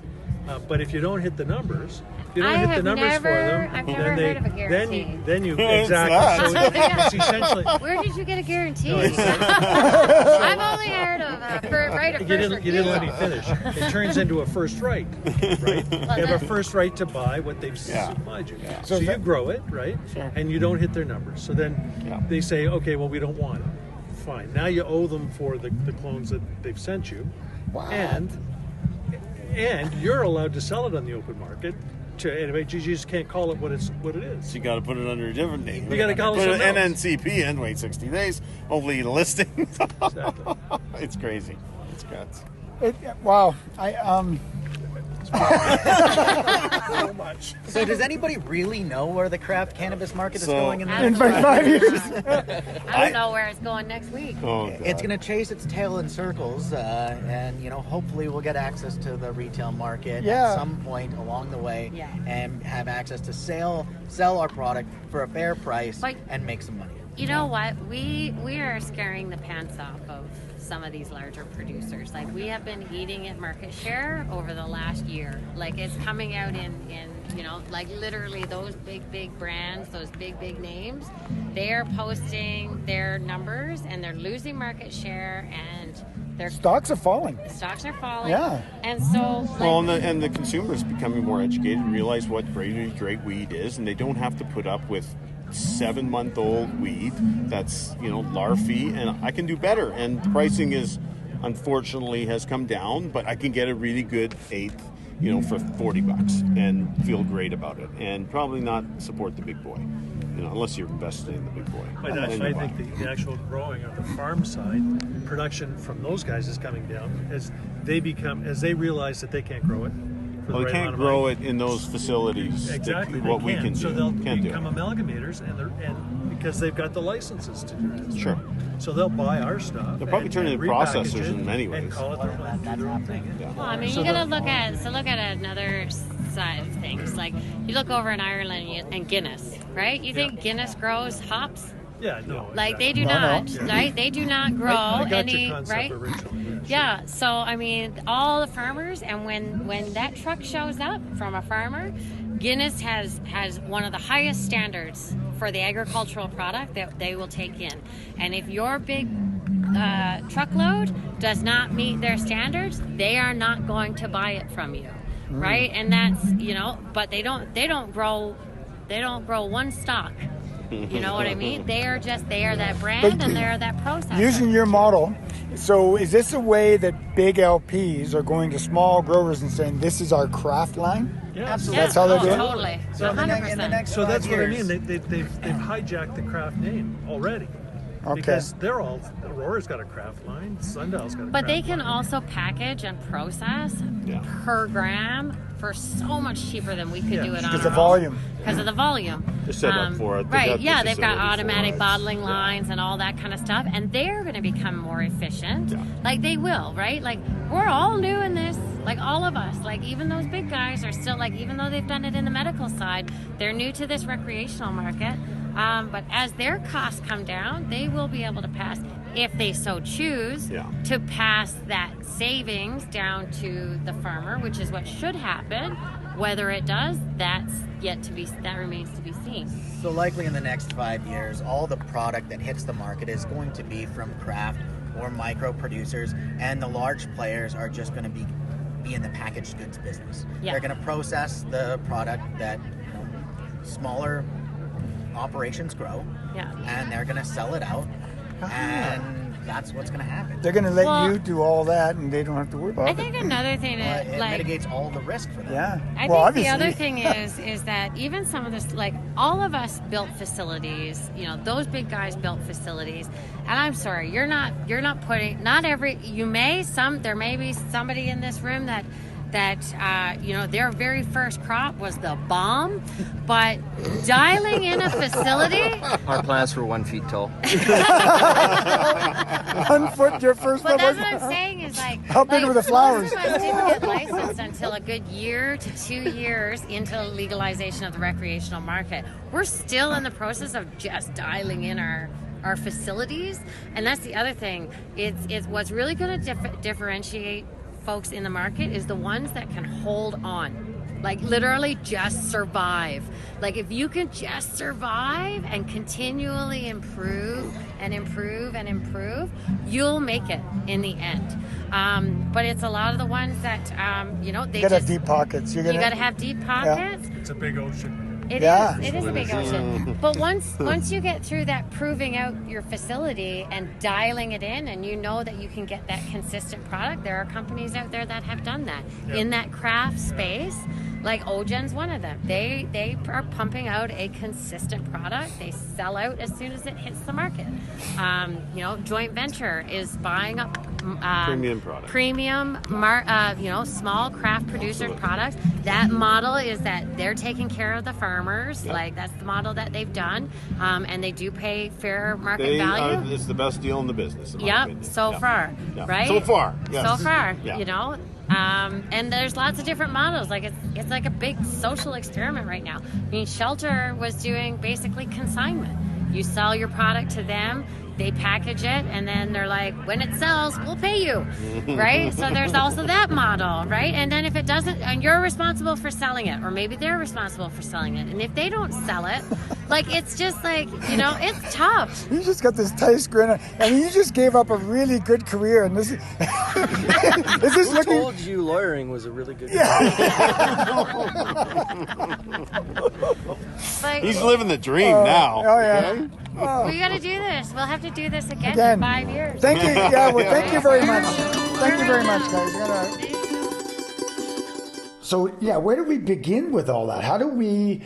But if you don't hit the numbers, for them, I've never heard of a guarantee. then you exactly. So it's essentially. Where did you get a guarantee? I've only heard of a right of first You didn't let me finish. It turns into a first right, right? You have a first right to buy what they've supplied you. Yeah. So you grow it, right? Sure. And you don't hit their numbers. So then they say, okay, well, we don't want it. Fine. Now you owe them for the clones that they've sent you. Wow. And you're allowed to sell it on the open market. Anyway, you just can't call it what it is. So you got to put it under a different name. You got to call it put something an else. NNCP and wait 60 days. Hopefully the listing. Exactly. It's crazy. It's guts. Wow. So much. So does anybody really know where the craft cannabis market is going in the In next 5 years. I don't know where it's going next week. Oh, God. It's going to chase its tail in circles, and hopefully we'll get access to the retail market at some point along the way, and have access to sell our product for a fair price and make some money. You know what? We are scaring the pants off of some of these larger producers. Like, we have been eating at market share over the last year. Like, it's coming out in like literally those big brands, those big names, they're posting their numbers and they're losing market share, and their Stocks are falling. stocks are falling. Yeah. And so, like, Well, and the consumers becoming more educated, realize what great weed is, and they don't have to put up with 7-month-old weed that's larvae, and I can do better. And the pricing is, unfortunately, has come down, but I can get a really good eighth, for $40 and feel great about it, and probably not support the big boy, unless you're investing in the big boy. But I think the actual growing on the farm side, production from those guys is coming down as they realize that they can't grow it. Well, they can't grow it in those facilities. Exactly, What they we can. can do. So they'll Can't do become it. amalgamators, and because they've got the licenses to do this. Sure. So they'll buy our stuff. They're probably turning into repackage processors it in many ways. and call it their own thing. Yeah. well, I mean, So you gotta look at another side of things. Like, you look over in Ireland and Guinness, right? You think Guinness grows hops? Yeah, no. Like, they do No, not, no. right? They do not grow I got any, your concept right? originally. Yeah, so I mean, all the farmers, and when that truck shows up from a farmer, Guinness has one of the highest standards for the agricultural product that they will take in. And if your big truckload does not meet their standards, they are not going to buy it from you, right? And that's, but they don't grow one stock. You know what I mean? They are that brand, and they're that processor. Using your model, so is this a way that big LPs are going to small growers and saying, this is our craft line? Yeah, Absolutely. That's how they're doing it? Totally. So in the next So that's 5 what I years, mean. They've hijacked the craft name already. Okay. Because Aurora's got a craft line, Sundial's got a But craft they can line. also package and process Yeah. per gram for so much cheaper than we could do it on Because our of volume. own. Because of the volume. They're set up for it. They Right, got the yeah, they've got facility for automatic it. bottling lines and all that kind of stuff, and they're going to become more efficient. Yeah. Like, they will, right? Like, we're all new in this, like, all of us. Like, even those big guys are still, like, even though they've done it in the medical side, they're new to this recreational market. But as their costs come down, they will be able to pass, if they so choose, to pass that savings down to the farmer, which is what should happen. Whether it does, that remains to be seen. So likely in the next 5 years, all the product that hits the market is going to be from craft or micro producers, and the large players are just going to be in the packaged goods business. Yeah. They're going to process the product that smaller operations grow, and they're going to sell it out, and that's what's going to happen. They're going to let you do all that, and they don't have to worry about it. I think another thing It like mitigates all the risk for them. Yeah. I well, think obviously. the other thing is that even some of this, like all of us built facilities, you know, those big guys built facilities, and I'm sorry, you're not putting, not every, there may be somebody in this room that you know, their very first crop was the bomb, but dialing in a facility. Our plants were 1 feet tall. 1 foot, your first But one that's was. what I'm saying is like, How big were the flowers? Most of us didn't get licensed until a good year to 2 years into legalization of the recreational market. We're still in the process of just dialing in our facilities, and that's the other thing. It's what's really going to differentiate folks in the market is the ones that can hold on, like literally just survive. Like if you can just survive and continually improve and improve and improve, you'll make it in the end. But it's a lot of the ones that you know, they You gotta just have deep pockets. you got to have deep pockets. It's a big ocean. It is a big ocean. But once you get through that proving out your facility and dialing it in, and you know that you can get that consistent product, there are companies out there that have done that in that craft space. Like Ogen's one of them. They are pumping out a consistent product. They sell out as soon as it hits the market. You know, Joint Venture is buying up Premium product. You know, small craft producer products. That model is that they're taking care of the farmers. Yep. Like that's the model that they've done, and they do pay fair market value. It's the best deal in the business. In my opinion. Far, right? So far, yes. So far, Yeah. you know. And there's lots of different models. Like it's like a big social experiment right now. I mean, Shelter was doing basically consignment. You sell your product to them, they package it, and then they're like, when it sells, we'll pay you, right? So there's also that model, right? And then if it doesn't, and you're responsible for selling it, or maybe they're responsible for selling it, and if they don't sell it, like it's just like, you know, it's tough. You just got this tight grin on. I mean, you just gave up a really good career, and this is. Is this Who told you lawyering was a really good Like, He's living the dream now. Oh yeah. Okay? we got to do this. We'll have to do this again in 5 years. Thank you. Yeah. Well, thank you very much. Thank you very much, guys. So yeah, where do we begin with all that? How do we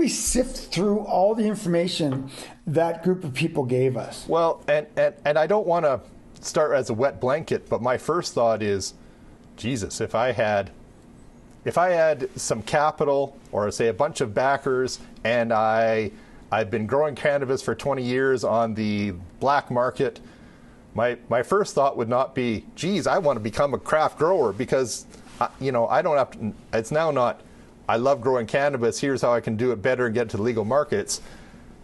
sift through all the information that group of people gave us? Well, and I don't want to start as a wet blanket, but my first thought is, Jesus, if I had some capital or say a bunch of backers, and I've been growing cannabis for 20 years on the black market, my first thought would not be, geez, I want to become a craft grower, because you know, I don't have to. It's now not, I love growing cannabis, here's how I can do it better and get to legal markets.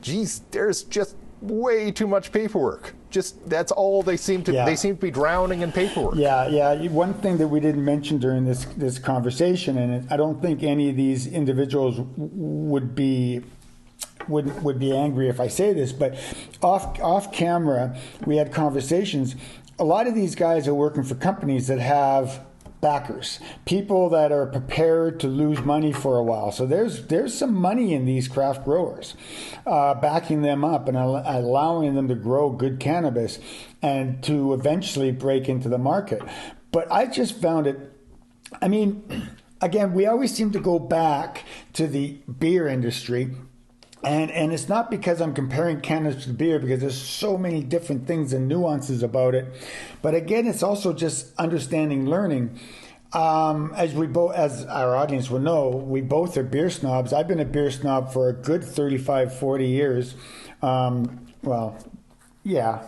Geez, there's just way too much paperwork. Just that's all they seem to. They seem to be drowning in paperwork. Yeah. One thing that we didn't mention during this conversation, and I don't think any of these individuals would be angry if I say this, but off camera we had conversations. A lot of these guys are working for companies that have backers, people that are prepared to lose money for a while. So there's some money in these craft growers, backing them up and allowing them to grow good cannabis and to eventually break into the market. But I just found it, I mean, again, we always seem to go back to the beer industry. And it's not because I'm comparing cannabis to beer, because there's so many different things and nuances about it. But again, it's also just understanding, learning. As our audience will know, we both are beer snobs. I've been a beer snob for a good 35, 40 years. Well, yeah.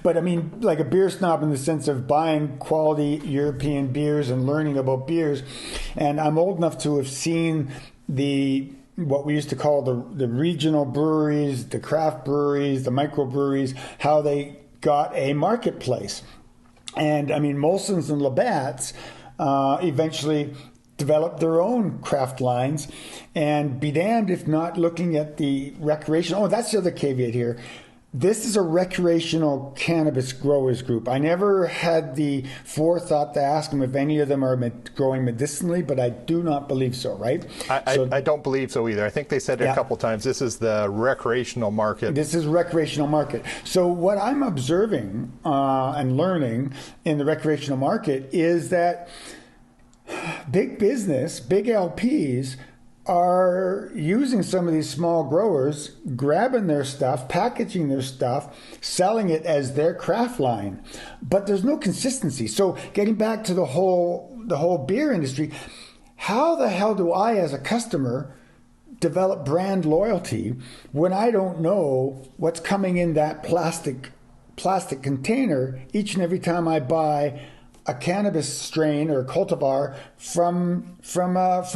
But I mean, like a beer snob in the sense of buying quality European beers and learning about beers. And I'm old enough to have seen what we used to call the regional breweries, the craft breweries, the microbreweries, how they got a marketplace. And I mean, Molson's and Labatt's eventually developed their own craft lines, and be damned if not looking at the recreational. Oh, that's the other caveat here. this is a recreational cannabis growers group. I never had the forethought to ask them if any of them are growing medicinally, but I do not believe so, right? I don't believe so either. I think they said it a couple times. This is the recreational market. This is recreational market. So what I'm observing and learning in the recreational market is that big business, big LPs, are using some of these small growers, grabbing their stuff, packaging their stuff, selling it as their craft line. But there's no consistency. So getting back to the whole beer industry, how the hell do I, as a customer, develop brand loyalty when I don't know what's coming in that plastic container each and every time I buy a cannabis strain or cultivar from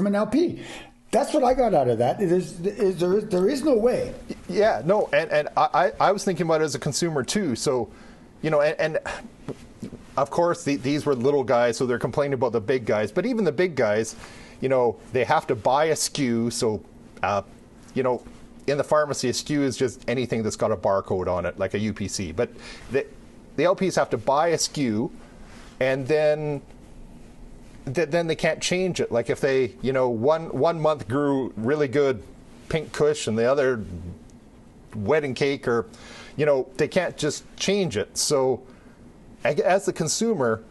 an LP? That's what I got out of that. There is no way. Yeah, no, and I was thinking about it as a consumer too. So, and of course these were little guys, so they're complaining about the big guys. But even the big guys, they have to buy a SKU. So, in the pharmacy, a SKU is just anything that's got a barcode on it, like a UPC. But the LPs have to buy a SKU, and then they can't change it. Like if they, one month grew really good pink kush and the other wedding cake, or, they can't just change it. So as the consumer,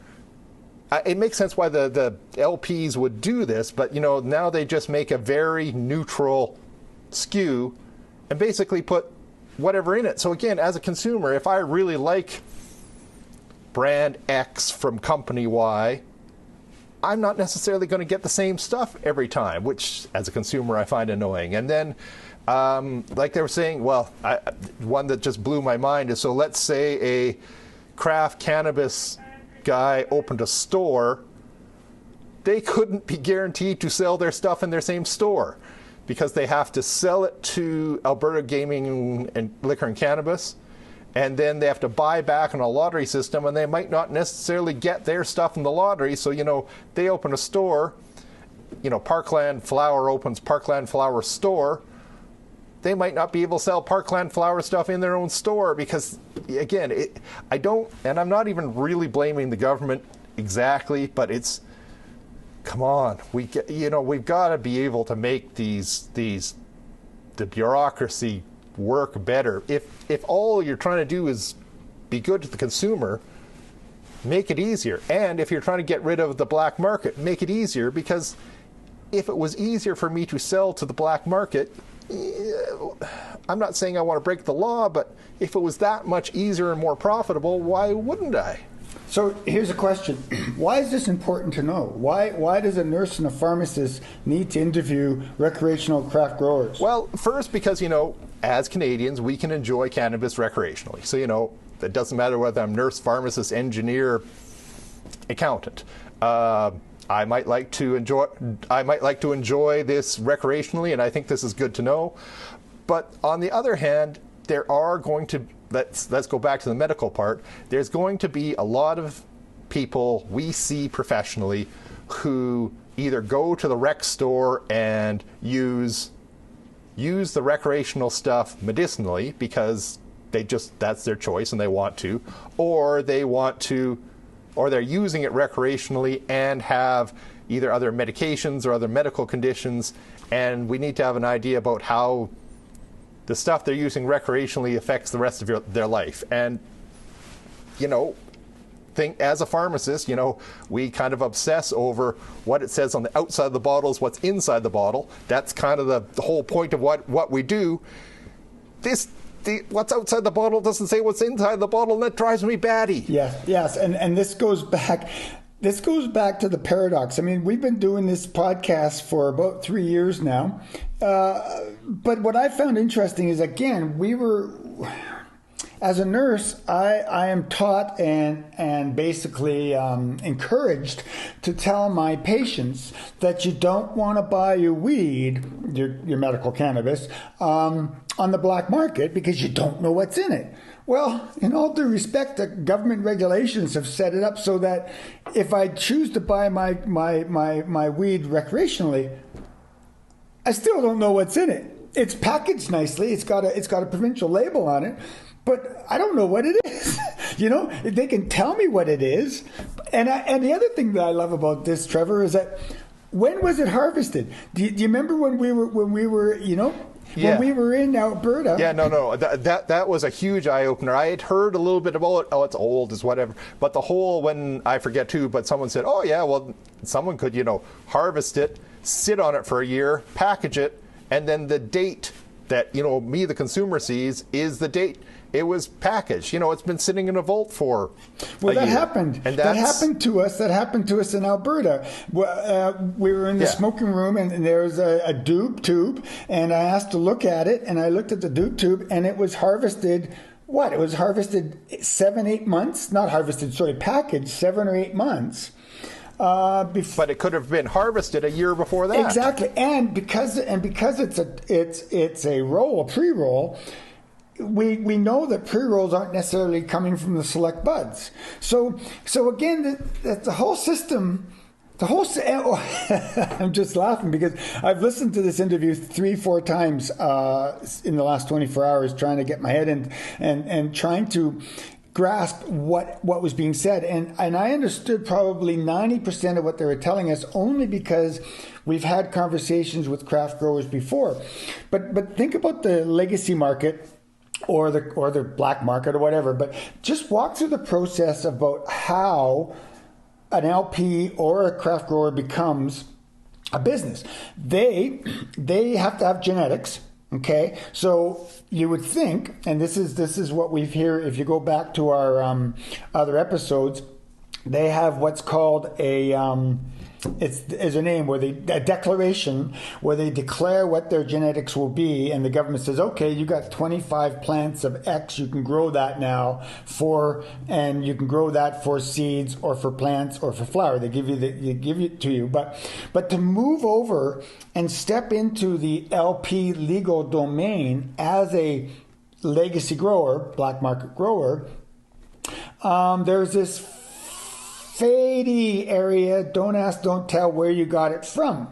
it makes sense why the LPs would do this, but, now they just make a very neutral SKU and basically put whatever in it. So again, as a consumer, if I really like brand X from company Y, I'm not necessarily going to get the same stuff every time, which as a consumer I find annoying. And then, like they were saying, one that just blew my mind is, so let's say a craft cannabis guy opened a store, they couldn't be guaranteed to sell their stuff in their same store because they have to sell it to Alberta Gaming and Liquor and Cannabis, and then they have to buy back on a lottery system, and they might not necessarily get their stuff in the lottery. So, they open a store, Parkland Flower opens Parkland Flower store. They might not be able to sell Parkland Flower stuff in their own store because, again, I'm not even really blaming the government exactly, but come on, we've got to be able to make the bureaucracy work better. If all you're trying to do is be good to the consumer, make it easier. And if you're trying to get rid of the black market, make it easier, because if it was easier for me to sell to the black market, I'm not saying I want to break the law, but if it was that much easier and more profitable, why wouldn't I? So here's a question. Why is this important to know? Why does a nurse and a pharmacist need to interview recreational craft growers? Well, first, because, as Canadians, we can enjoy cannabis recreationally. So, it doesn't matter whether I'm nurse, pharmacist, engineer, accountant. I might like to enjoy this recreationally, and I think this is good to know. But on the other hand, there are going to, let's go back to the medical part, there's going to be a lot of people we see professionally who either go to the rec store and use the recreational stuff medicinally because that's their choice and they want to, or they're using it recreationally and have either other medications or other medical conditions, and we need to have an idea about how the stuff they're using recreationally affects the rest of their life. And, as a pharmacist, we kind of obsess over what it says on the outside of the bottles, what's inside the bottle. That's kind of the whole point of what we do. What's outside the bottle doesn't say what's inside the bottle, and that drives me batty. Yes, and this goes back to the paradox. I mean, we've been doing this podcast for about 3 years now. But what I found interesting is, again, as a nurse, I am taught and basically encouraged to tell my patients that you don't want to buy your weed, your medical cannabis, on the black market because you don't know what's in it. Well, in all due respect, the government regulations have set it up so that if I choose to buy my weed recreationally, I still don't know what's in it. It's packaged nicely. It's got a provincial label on it. but I don't know what it is. They can tell me what it is. And the other thing that I love about this, Trevor, is that when was it harvested? Do you remember when we were when we were in Alberta? Yeah, no. That was a huge eye opener. I had heard a little bit about it. Oh, it's old, it's whatever. But the whole, when I forget too, but someone said, oh yeah, well, someone could, harvest it, sit on it for a year, package it, and then the date that, me, the consumer, sees is the date it was packaged. It's been sitting in a vault for a year. Happened. And that happened to us. That happened to us in Alberta. We were in the smoking room, and there was a dupe tube, and I asked to look at it, and I looked at the dupe tube, and it was harvested. It was harvested 7-8 months. Not harvested, sorry, packaged 7 or 8 months. But it could have been harvested a year before that. Exactly, and because it's a roll, a pre-roll. We know that pre-rolls aren't necessarily coming from the select buds. So again, the whole system. I'm just laughing because I've listened to this interview 3-4 times in the last 24 hours, trying to get my head in and trying to grasp what was being said, and I understood probably 90% of what they were telling us only because we've had conversations with craft growers before. But think about the legacy market. Or the black market or whatever, but just walk through the process about how an LP or a craft grower becomes a business. They have to have genetics. Okay, so you would think, and this is what we've here. If you go back to our other episodes, they have what's called is a name where a declaration where they declare what their genetics will be, and the government says, okay, you got 25 plants of X, you can grow that now and you can grow that for seeds or for plants or for flower. They give it to you, but to move over and step into the LP legal domain as a legacy grower, black market grower, there's this fady area, don't ask, don't tell where you got it from.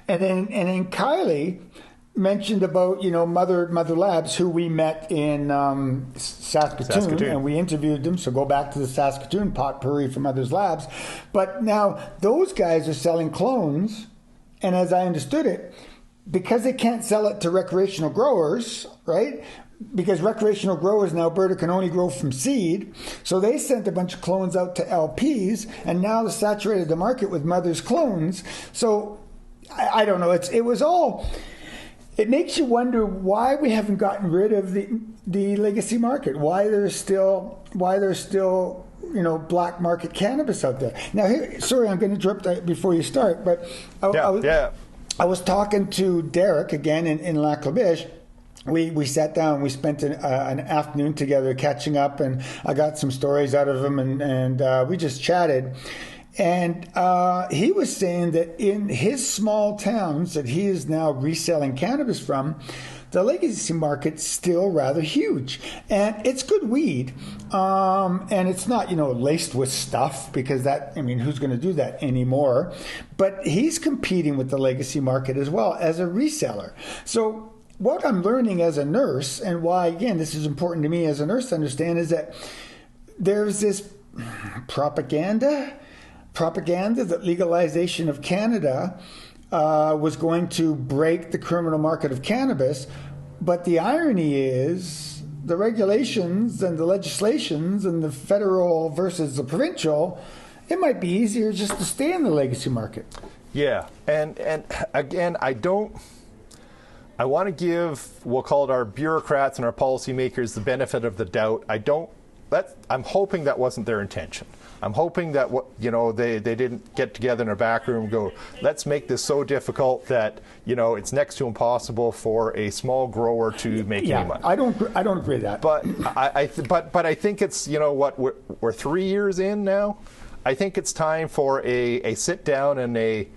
And then Kylie mentioned about, Mother Labs, who we met in Saskatoon, and we interviewed them, so go back to the Saskatoon potpourri for Mother's Labs. But now those guys are selling clones, and as I understood it, because they can't sell it to recreational growers, right? Because recreational growers in Alberta can only grow from seed, so they sent a bunch of clones out to LPs, and now they saturated the market with Mother's clones. So I don't know. It makes you wonder why we haven't gotten rid of the legacy market. Why there's still black market cannabis out there. Now, sorry, I'm going to interrupt that before you start, but I was talking to Derek again in La Clabiche. We sat down, we spent an afternoon together catching up, and I got some stories out of him, and we just chatted. And he was saying that in his small towns that he is now reselling cannabis from, the legacy market's still rather huge. And it's good weed. And it's not, laced with stuff, because who's going to do that anymore? But he's competing with the legacy market as well as a reseller. So what I'm learning as a nurse, and why, again, this is important to me as a nurse to understand, is that there's this propaganda that legalization of Canada was going to break the criminal market of cannabis. But the irony is the regulations and the legislations and the federal versus the provincial, it might be easier just to stay in the legacy market. Yeah, and again, I want to give, we'll call it, our bureaucrats and our policymakers the benefit of the doubt. I'm hoping that wasn't their intention. I'm hoping that they didn't get together in a back room and go, let's make this so difficult that it's next to impossible for a small grower to make any money. I don't agree with that. But I think it's we're 3 years in now. I think it's time for a sit down and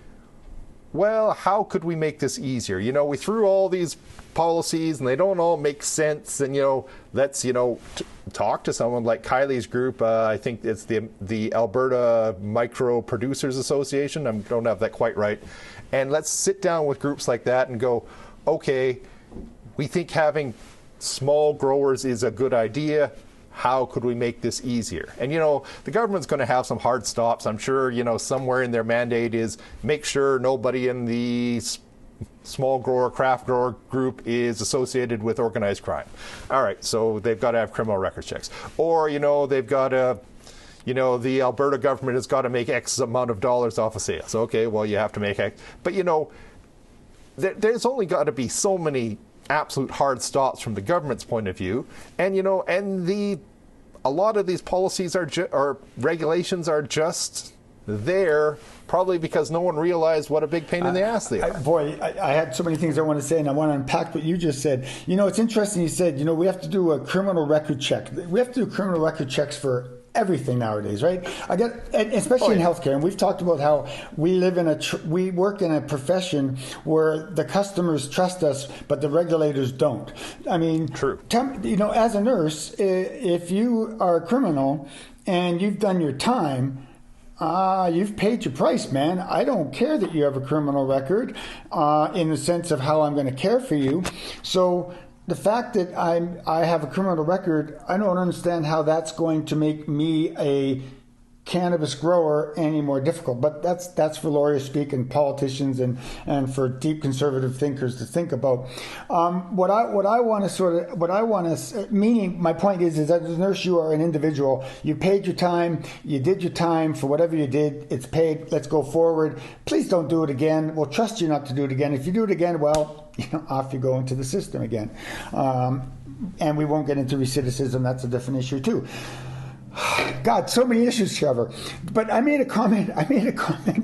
how could we make this easier? We threw all these policies and they don't all make sense, and let's talk to someone like Kylie's group. I think it's the Alberta Micro Producers Association. I don't have that quite right. And let's sit down with groups like that and go, okay, we think having small growers is a good idea. How could we make this easier? And, the government's going to have some hard stops. I'm sure, somewhere in their mandate is make sure nobody in the small grower, craft grower group is associated with organized crime. All right, so they've got to have criminal record checks. Or, they've got to, the Alberta government has got to make X amount of dollars off of sales. Okay, well, you have to make X. But, there's only got to be so many absolute hard stops from the government's point of view. And, a lot of these policies or regulations are just there probably because no one realized what a big pain in the ass they are. I had so many things I want to say, and I want to unpack what you just said. It's interesting you said, we have to do a criminal record check. We have to do criminal record checks for everything nowadays, right? Especially in healthcare, and we've talked about how we work in a profession where the customers trust us, but the regulators don't. I mean, true. As a nurse, if you are a criminal and you've done your time, you've paid your price, man. I don't care that you have a criminal record in the sense of how I'm going to care for you. So the fact that I have a criminal record, I don't understand how that's going to make me a cannabis grower any more difficult. But that's for lawyers speak and politicians and for deep conservative thinkers to think about. Meaning my point is that as a nurse you are an individual. You paid your time, you did your time for whatever you did. It's paid. Let's go forward. Please don't do it again. We'll trust you not to do it again. If you do it again, well, off you go into the system again. And we won't get into recidivism. That's a different issue too. God, so many issues, Trevor. But I made a comment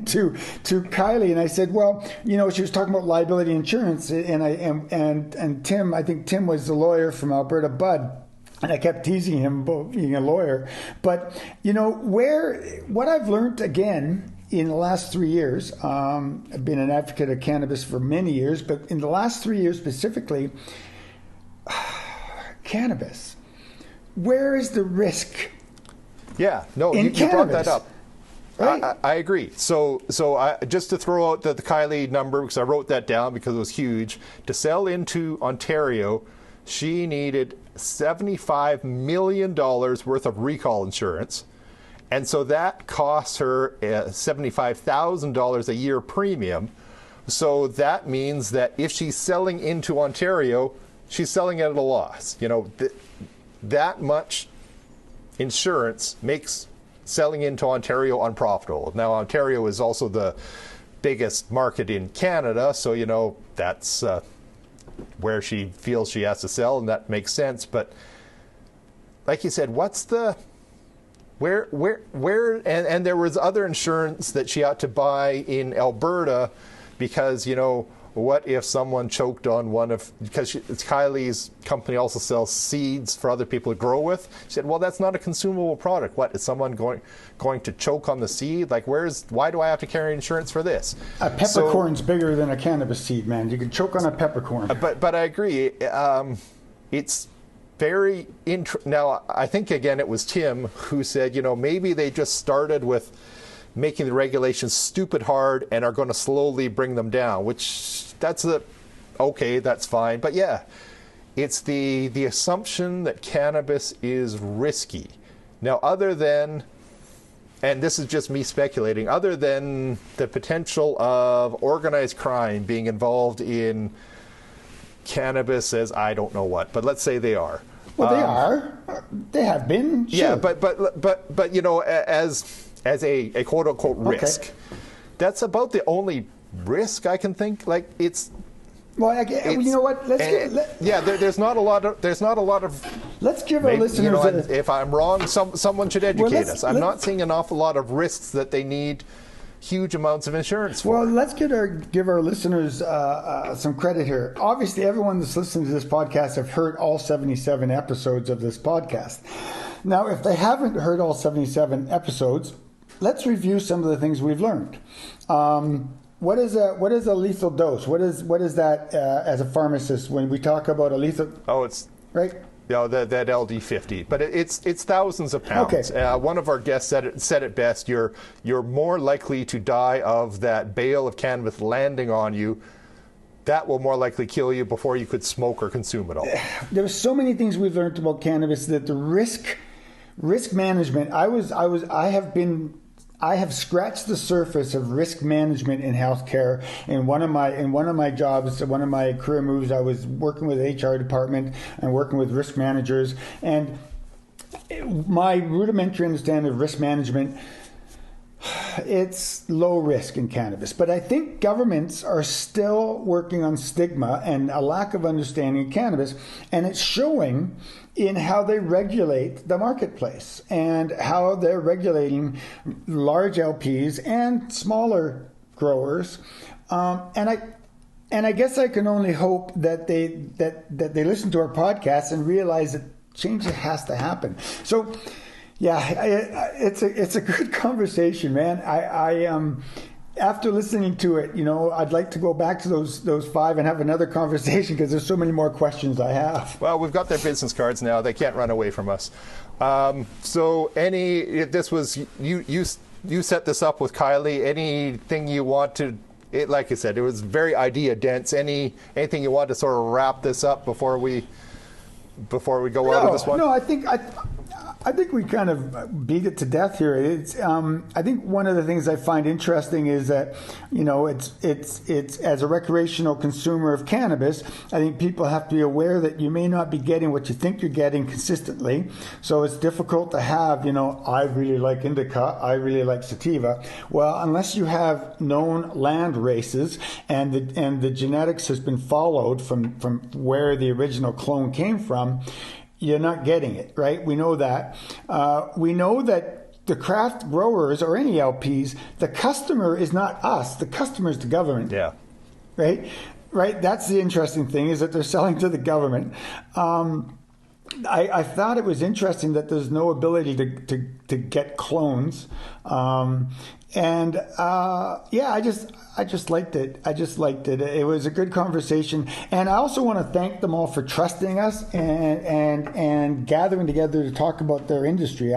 to Kylie, and I said, well, she was talking about liability insurance, and Tim, I think Tim was the lawyer from Alberta Bud. And I kept teasing him about being a lawyer. But, what I've learned again in the last 3 years, I've been an advocate of cannabis for many years, but in the last 3 years specifically, cannabis, where is the risk? Yeah, no, you brought that up. Right? I agree. So just to throw out the Kylie number, because I wrote that down because it was huge, to sell into Ontario, she needed $75 million worth of recall insurance. And so that costs her $75,000 a year premium. So that means that if she's selling into Ontario, she's selling at a loss. That much insurance makes selling into Ontario unprofitable. Now, Ontario is also the biggest market in Canada, so, that's where she feels she has to sell, and that makes sense. But like you said, what's the... Where and there was other insurance that she had to buy in Alberta because, what if someone choked on because Kylie's company also sells seeds for other people to grow with. She said, well, that's not a consumable product. What, is someone going to choke on the seed? Like, why do I have to carry insurance for this? A peppercorn's bigger than a cannabis seed, man. You can choke on a peppercorn. But I agree. It's very now, I think, again, it was Tim who said, maybe they just started with making the regulations stupid hard and are going to slowly bring them down, which that's fine. But yeah, it's the assumption that cannabis is risky. Now, other than, and this is just me speculating, other than the potential of organized crime being involved in cannabis as I don't know what, but let's say they are. Well, they are. They have been. Sure. Yeah, but as a quote unquote risk, that's about the only risk I can think. Like it's. Well, you know what? There's not a lot of. Let's give our listeners. If I'm wrong, someone should educate us. I'm not seeing an awful lot of risks that they need huge amounts of insurance for. Well, let's give our listeners some credit here. Obviously, everyone that's listening to this podcast have heard all 77 episodes of this podcast. Now, if they haven't heard all 77 episodes, let's review some of the things we've learned. What is a lethal dose? What is that as a pharmacist when we talk about a lethal? Oh, it's right. That LD50, but it's thousands of pounds. Okay. One of our guests said it best. You're more likely to die of that bale of cannabis landing on you that will more likely kill you before you could smoke or consume it all. There's so many things we've learned about cannabis that the risk management. I have scratched the surface of risk management in healthcare. In one of my jobs, one of my career moves, I was working with the HR department and working with risk managers. And my rudimentary understanding of risk management, it's low risk in cannabis. But I think governments are still working on stigma and a lack of understanding of cannabis, and it's showing in how they regulate the marketplace and how they're regulating large LPs and smaller growers. And I guess I can only hope that they listen to our podcast and realize that change has to happen. So, yeah, it's a good conversation, man. I after listening to it, I'd like to go back to those 5 and have another conversation because there's so many more questions I have. Well, we've got their business cards now. They can't run away from us. So this was, you set this up with Kylie. Anything you want to, like I said, it was very idea dense. Anything you want to sort of wrap this up before we go out of this one? No, I think we kind of beat it to death here. It's I think one of the things I find interesting is that it's as a recreational consumer of cannabis, I think people have to be aware that you may not be getting what you think you're getting consistently. So it's difficult to have, I really like indica, I really like sativa. Well, unless you have known land races and the genetics has been followed from where the original clone came from, you're not getting it, right? We know that. We know that the craft growers or any LPs, the customer is not us. The customer is the government. Yeah. Right? That's the interesting thing, is that they're selling to the government. I thought it was interesting that there's no ability to get clones. I just liked it. It was a good conversation. And I also want to thank them all for trusting us and gathering together to talk about their industry.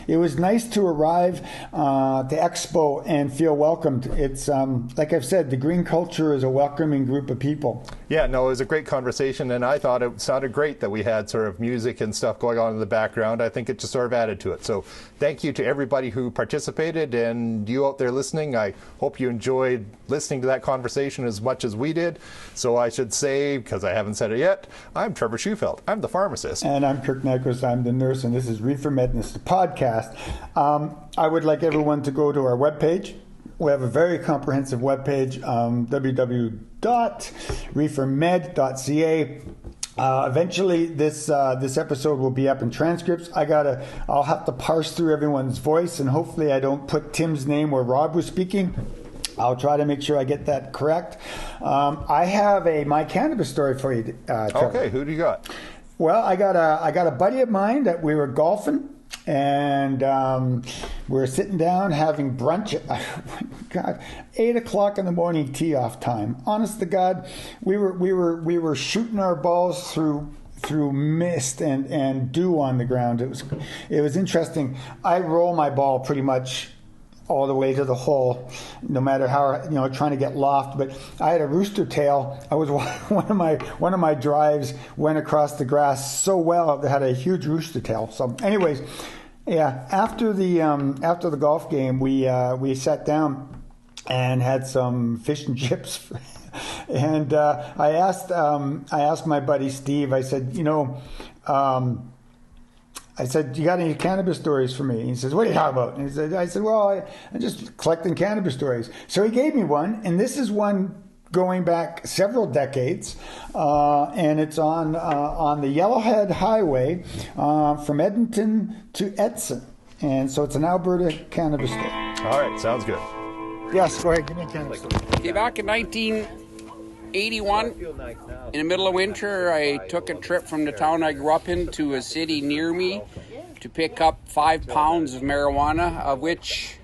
It was nice to arrive to Expo and feel welcomed. It's, like I've said, the green culture is a welcoming group of people. Yeah, no, it was a great conversation, and I thought it sounded great that we had sort of music and stuff going on in the background. I think it just sort of added to it. So thank you to everybody who participated, and you out there listening. I hope you enjoyed listening to that conversation as much as we did. So I should say, because I haven't said it yet, I'm Trevor Schufelt. I'm the pharmacist. And I'm Kirk Nyquist. I'm the nurse, and this is ReeferMEDness, the podcast. I would like everyone to go to our webpage. We have a very comprehensive webpage, www.ReeferMed.ca. Eventually, this episode will be up in transcripts. I'll have to parse through everyone's voice, and hopefully I don't put Tim's name where Rob was speaking. I'll try to make sure I get that correct. I have my cannabis story for you, Trevor. Okay, who do you got? Well, I got a buddy of mine that we were golfing, and we were sitting down having brunch at 8 o'clock in the morning, tee off time. Honest to God, we were shooting our balls through mist and dew on the ground. It was interesting. I roll my ball pretty much all the way to the hole, no matter how, trying to get loft. But I had a rooster tail. I was one of my drives went across the grass so well, it had a huge rooster tail. So, anyways, yeah. After the golf game, we sat down and had some fish and chips. And I asked my buddy Steve. I said, I said, you got any cannabis stories for me? He says, what are you talking about? And I said, well, I'm just collecting cannabis stories. So he gave me one, and this is one going back several decades, and it's on the Yellowhead Highway from Edmonton to Edson. And so it's an Alberta cannabis story. All right, sounds good. Yes, go ahead, give me a cannabis story. Okay, back in 1981, in the middle of winter, I took a trip from the town I grew up in to a city near me to pick up 5 pounds of marijuana, of which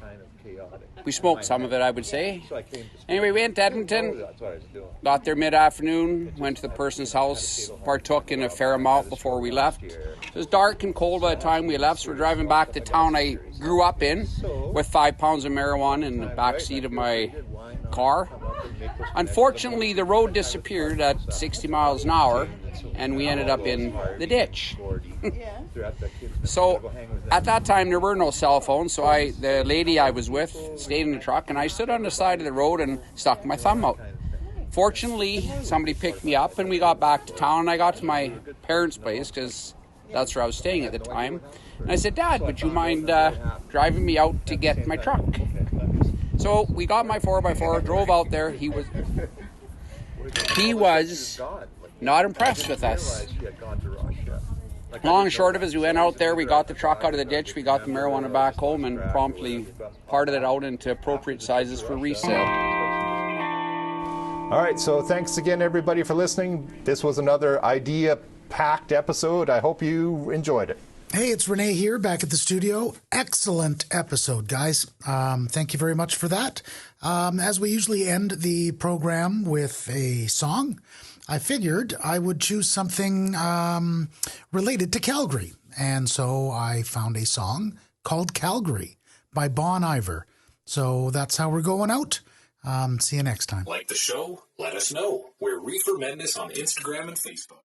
we smoked some of it, I would say. Anyway, we went to Edmonton, got there mid-afternoon, went to the person's house, partook in a fair amount before we left. It was dark and cold by the time we left, so we're driving back to town I grew up in with 5 pounds of marijuana in the back seat of my car. unfortunately, the road disappeared at 60 miles an hour, and we ended up in the ditch. So at that time, there were no cell phones, so the lady I was with stayed in the truck, and I stood on the side of the road and stuck my thumb out. Fortunately, somebody picked me up, and we got back to town, and I got to my parents' place, because that's where I was staying at the time. And I said, Dad, would you mind driving me out to get my truck? So we got my 4x4, drove out there. He was not impressed with us. Long and short of it is we went out there, we got the truck out of the ditch, we got the marijuana back home, and promptly parted it out into appropriate sizes for resale. All right, so thanks again, everybody, for listening. This was another idea-packed episode. I hope you enjoyed it. Hey, it's Renee here, back at the studio. Excellent episode, guys. Thank you very much for that. As we usually end the program with a song, I figured I would choose something related to Calgary. And so I found a song called Calgary by Bon Iver. So that's how we're going out. See you next time. Like the show? Let us know. We're ReeferMEDness on Instagram and Facebook.